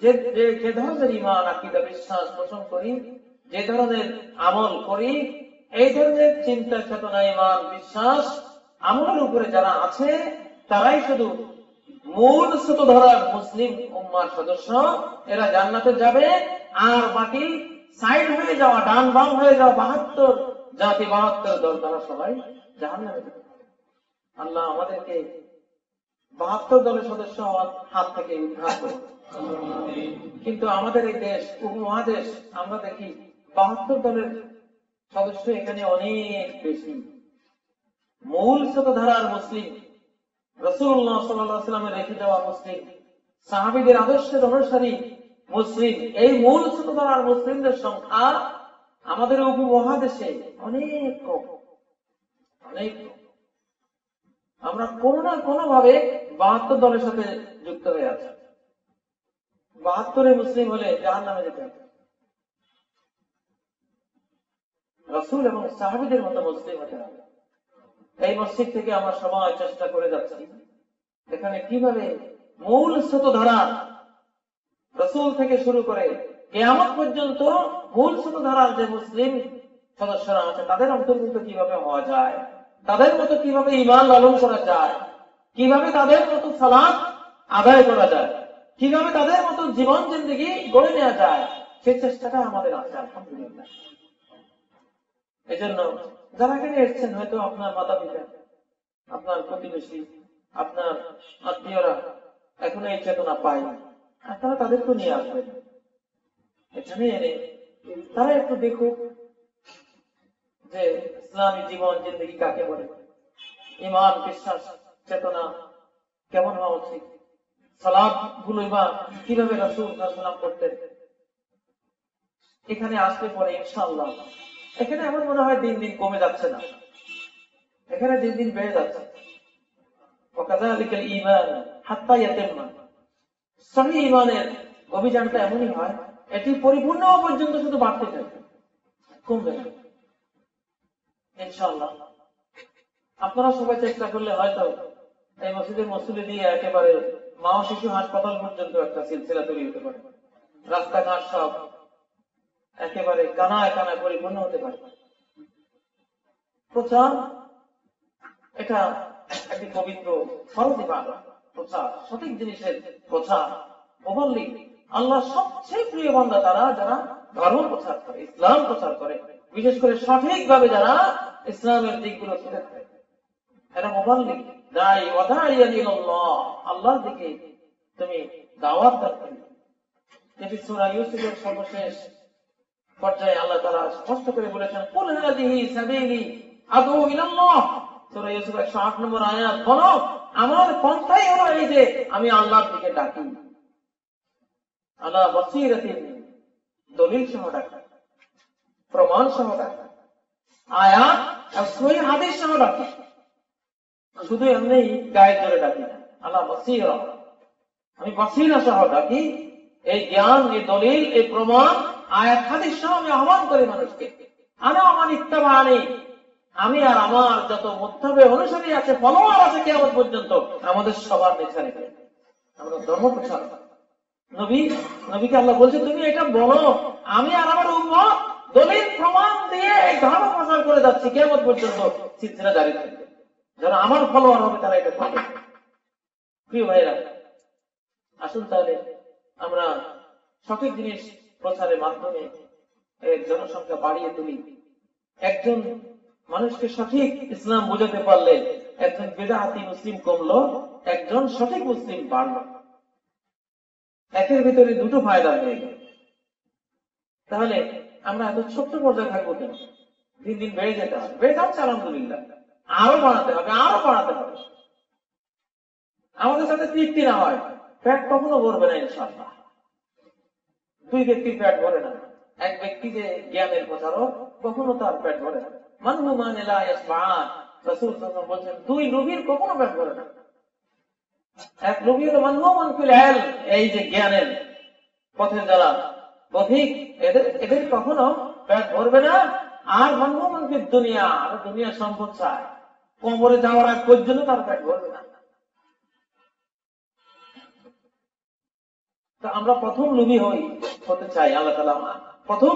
যে ধরনের ঈমান আকীদা বিশ্বাস পোষণ করি, যে ধরনের আমল করি, এই ধরনের চিন্তা চেতনা ঈমান বিশ্বাস আমলের উপরে যারা আছে তারাই শুধু মূল সুতোধরার মুসলিম উম্মার সদস্য, এরা জান্নাতে যাবে। আর বাকি সাইড হয়ে যাওয়া, ডান বাম হয়ে যাওয়া ৭২ জাতি, ৭২ দল, তারা সবাই জাহান্নামে যাবে। আল্লাহ আমাদেরকে ৭২ দলের সদস্য হওয়ার হাত থেকে উদ্ধার করে। কিন্তু আমাদের এই দেশ, উপমহাদেশ, আমরা দেখি ৭২ দলের সদস্য এখানে অনেক বেশি। মূল সুতোধরার মুসলিম, রাসূলুল্লাহ সাল্লাল্লাহু আলাইহি ওয়াসাল্লামের রেখে যাওয়া মুসলিম, সাহাবীদের আদর্শের অনুসারী মুসলিম, এই মূল সুতোধরার মুসলিমদের সংখ্যা আমাদের উপমহাদেশে অনেক কম, অনেক কম। আমরা কোনো না কোনো ভাবে 72 দলের সাথে যুক্ত হয়ে আছি। 72 মুসলিম হলে জাহান্নামে যেতে হবে। রাসূল এবং সাহাবীদের মতো মুসলিম হতে হবে। এই মসজিদ থেকে আমরা সবাই চেষ্টা করে যাচ্ছি এখানে কিভাবে মূল স্রোতধারা রাসূল থেকে শুরু করে কিয়ামত পর্যন্ত মূল স্রোতধারার যে মুসলিম সদস্যরা আছে তাদের অন্তর্ভুক্ত কিভাবে হওয়া যায়, তাদের মতো কিভাবে ঈমান লালন করা যায়, কিভাবে তাদের মতো সালাত আদায় করা যায়, কিভাবে তাদের মতো জীবন জিন্দেগি গড়ে নেওয়া যায়, সেই চেষ্টাটা আমাদের আছে আলহামদুলিল্লাহ। এই জন্য যারা এখানে এসছেন হয়তো আপনার মাতা পিতা, আপনার প্রতিবেশী, আপনার আত্মীয়রা এখনো এই চেতনা পায়, আপনারা তাদেরকে নিয়ে আসবেন এখানে এনে তারা একটু দেখুক যে ইসলামী জীবন জিন্দেগি কাকে বলে, ঈমান বিশ্বাস চেতনা কেমন হওয়া উচিত, সালাত গুলো বা কিভাবে রাসূল সাল্লাল্লাহু আলাইহি ওয়াসাল্লাম করতেন। এখানে আসলে পরে ইনশাআল্লাহ এখানে আমার মনে হয় দিন দিন কমে যাচ্ছে না, এখানে দিন দিন বেড়ে যাচ্ছে। ওয়াকাযালিকাল ঈমান হাত্তা ইয়াতাম্মা, সহিহ ঈমানের অভিযানটা এমনই হয় এটি পরিপূর্ণ হওয়া পর্যন্ত শুধু বাড়তে থাকে, কমবে না ইনশাআল্লাহ। আপনারা সবাই চেষ্টা করলে হয়তো এই মসজিদের মসজিদে দিয়ে একেবারে মা ও শিশু হাসপাতাল পর্যন্ত একটা সিলসিলা তৈরি হতে পারে, রাস্তাঘাট সব একেবারে কানায় কানায় পরিপূর্ণ হতে পারে। প্রচার এটা একটি পবিত্র ফরজ ইবাদত, প্রচার সঠিক জিনিসের প্রচার ওভারলি আল্লাহ সবচেয়ে প্রিয় বান্দা তারা যারা ধর্ম প্রচার করে, ইসলাম প্রচার করে, বিশেষ করে সঠিকভাবে যারা ইসলামের দিকগুলো তুলে ধরে, এরা ওভারলি দাঈ ওয়া দাঈয়ান ইলাল্লাহ, আল্লাহর দিকে তুমি দাওয়াত দাও। যেটি সূরা ইউসুফের সর্বশেষ পর্যায়ে আল্লাহ তাআলা স্পষ্ট করে বলেছেন, কুল হাযিহি সাবিলি আদউ ইলাল্লাহ, সূরা ইউসুফ 108 নম্বর আয়াত, বলো আমার পন্থাই হলো এই যে আমি আল্লাহর দিকে ডাকি, আলা বাসীরাতিন, দলিল সহ ডাকা, প্রমাণ সহ ডাকা, আয়াত আর সহিহ হাদিস সহ ডাকা, শুধু এমনি গায়ে জোরে ডাকি না, আলা বাসীরা, আমি বাসীরা সহ ডাকি, এই জ্ঞান, এই দলিল, এই প্রমাণ, আয়াত হাদিস সহ আমি আহ্বান করি মানুষকে। আনা আমার ইত্তাবানি, আমি আর আমার যত মুত্তাবে অনুসারী আছে, ফলোয়ার আছে কিয়ামত পর্যন্ত, আমাদের সবার নেতা রেখে আমরা ধর্ম প্রচার। নবীকে আল্লাহ বলছে তুমি এটা বলো, আমি আর আমার উম্মত দলিল প্রমাণ দিয়ে এই ধর্ম প্রচার করে যাচ্ছি কিয়ামত পর্যন্ত, সিলসিলা জারি থাকবে। যারা আমার ফলোয়ার হবে তারা এটা পাবে। প্রিয় ভাইরা, আসুন তাহলে আমরা সঠিক জিনিস প্রচারের মাধ্যমে এর জনসংখ্যা বাড়িয়ে তুলি। একজন মানুষকে সঠিক ইসলাম বোঝাতে পারলে একজন বেদাতি মুসলিম কমলো, একজন সঠিক মুসলিম বাড়লো। একের ভিতরে দুটো ফায়দা হয়ে গেল। তাহলে আমরা এত ছোট্ট পর্যায়ে থাকবো কেন? দিন দিন বেড়ে যেতে হবে, বেড়ে যাচ্ছে আলহামদুলিল্লাহ, আরো বাড়াতে হবে, আরো বাড়াতে হবে। আমাদের সাথে তৃপ্তি না হয় পেট কখনো ভরবে না ইনশাআল্লাহ। দুই ব্যক্তির পেট ভরে না, এক ব্যক্তি যে জ্ঞানের প্রচারক কখনো তার পেট ভরে না। মানহু মান লা ইয়াসবাআন, রাসূল সাল্লাল্লাহু আলাইহি ওয়াসাল্লাম বলেন দুই লোভীর কখনো পেট ভরে না। এক লোভী হলো মানহু মান ফিল ইলম, এই যে জ্ঞানের পথে যারা পথিক, এদের কখনো পেট ভরবে না। আর মানহু মান ফিদ দুনিয়া, আর দুনিয়া সম্পদ চায়, কবরে যাওয়ার আগ পর্যন্ত তার পেট ভরবে না। আমরা প্রথম লোভী হতে চাই, আল্লাহ তাআলা প্রথম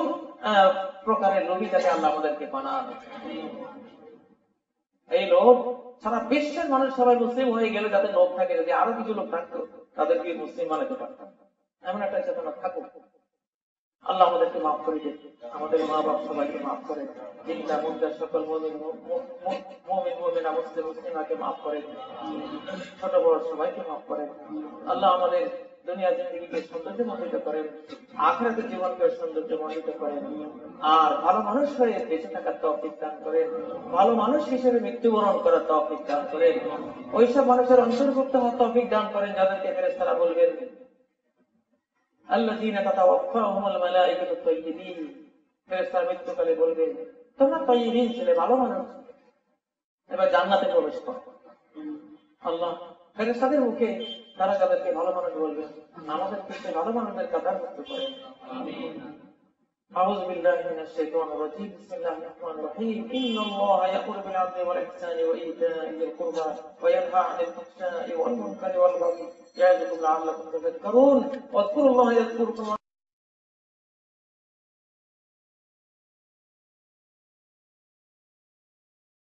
প্রকারের লোভী যাতে আল্লাহ আমাদেরকে বানান। এই লোভ সারা বিশ্বের মানুষ সবাই মুসলিম হয়ে গেলে যাতে লোভ থাকে, যদি আরো কিছু লোক থাকতো তাদেরকে মুসলিম বানাতে পারতাম, এমন একটা চেতনা থাকুক। আল্লাহ আমাদেরকে মাফ করে দেন, আমাদের মা বাপ সবাইকে মাফ করে, জিন্দা মুর্দা সকল মুমিন মুমিনা মুসলিম মুসলিমাকে মাফ করে, ছোট বড় সবাইকে মাফ করে। আল্লাহ আমাদের দুনিয়া জিন্দেগিকে সৌন্দর্যমণ্ডিত করেন, আখিরাতের জীবনকে সৌন্দর্যমণ্ডিত করেন, আর ভালো মানুষ হয়ে বেঁচে থাকার তৌফিক দান করেন, ভালো মানুষ হিসেবে মৃত্যুবরণ করার তৌফিক দান করেন, ওইসব মানুষের অন্তর্ভুক্ত হওয়ার তৌফিক দান করেন যাদেরকে ফেরেশতারা বলবেন আল্লাযীনা তাতাওয়াফাহুমুল মালায়েকাতু তাইয়্যিবিন, ফেরেশতা মৃত্যুকালে বলবে তোমরা তাইয়্যিবিন ছিলে, ভালো মানুষ, এবার জান্নাতে প্রবেশ করো। আল্লাহ ফেরেশতাদের মুখে তারা যাদেরকে ভালো মানুষ বলবে, আমাদের ক্ষেত্রে ভালো মানুষদের কাতার মুক্ত করে। أعوذ بالله من الشيطان الرجيم. بسم الله الرحمن الرحيم. إن الله يأمر بالعدل والإحسان وإيتاء ذي القربى وينهى عن الفحشاء والمنكر والبغي يعظكم لعلكم تذكرون واذكروا الله يذكركم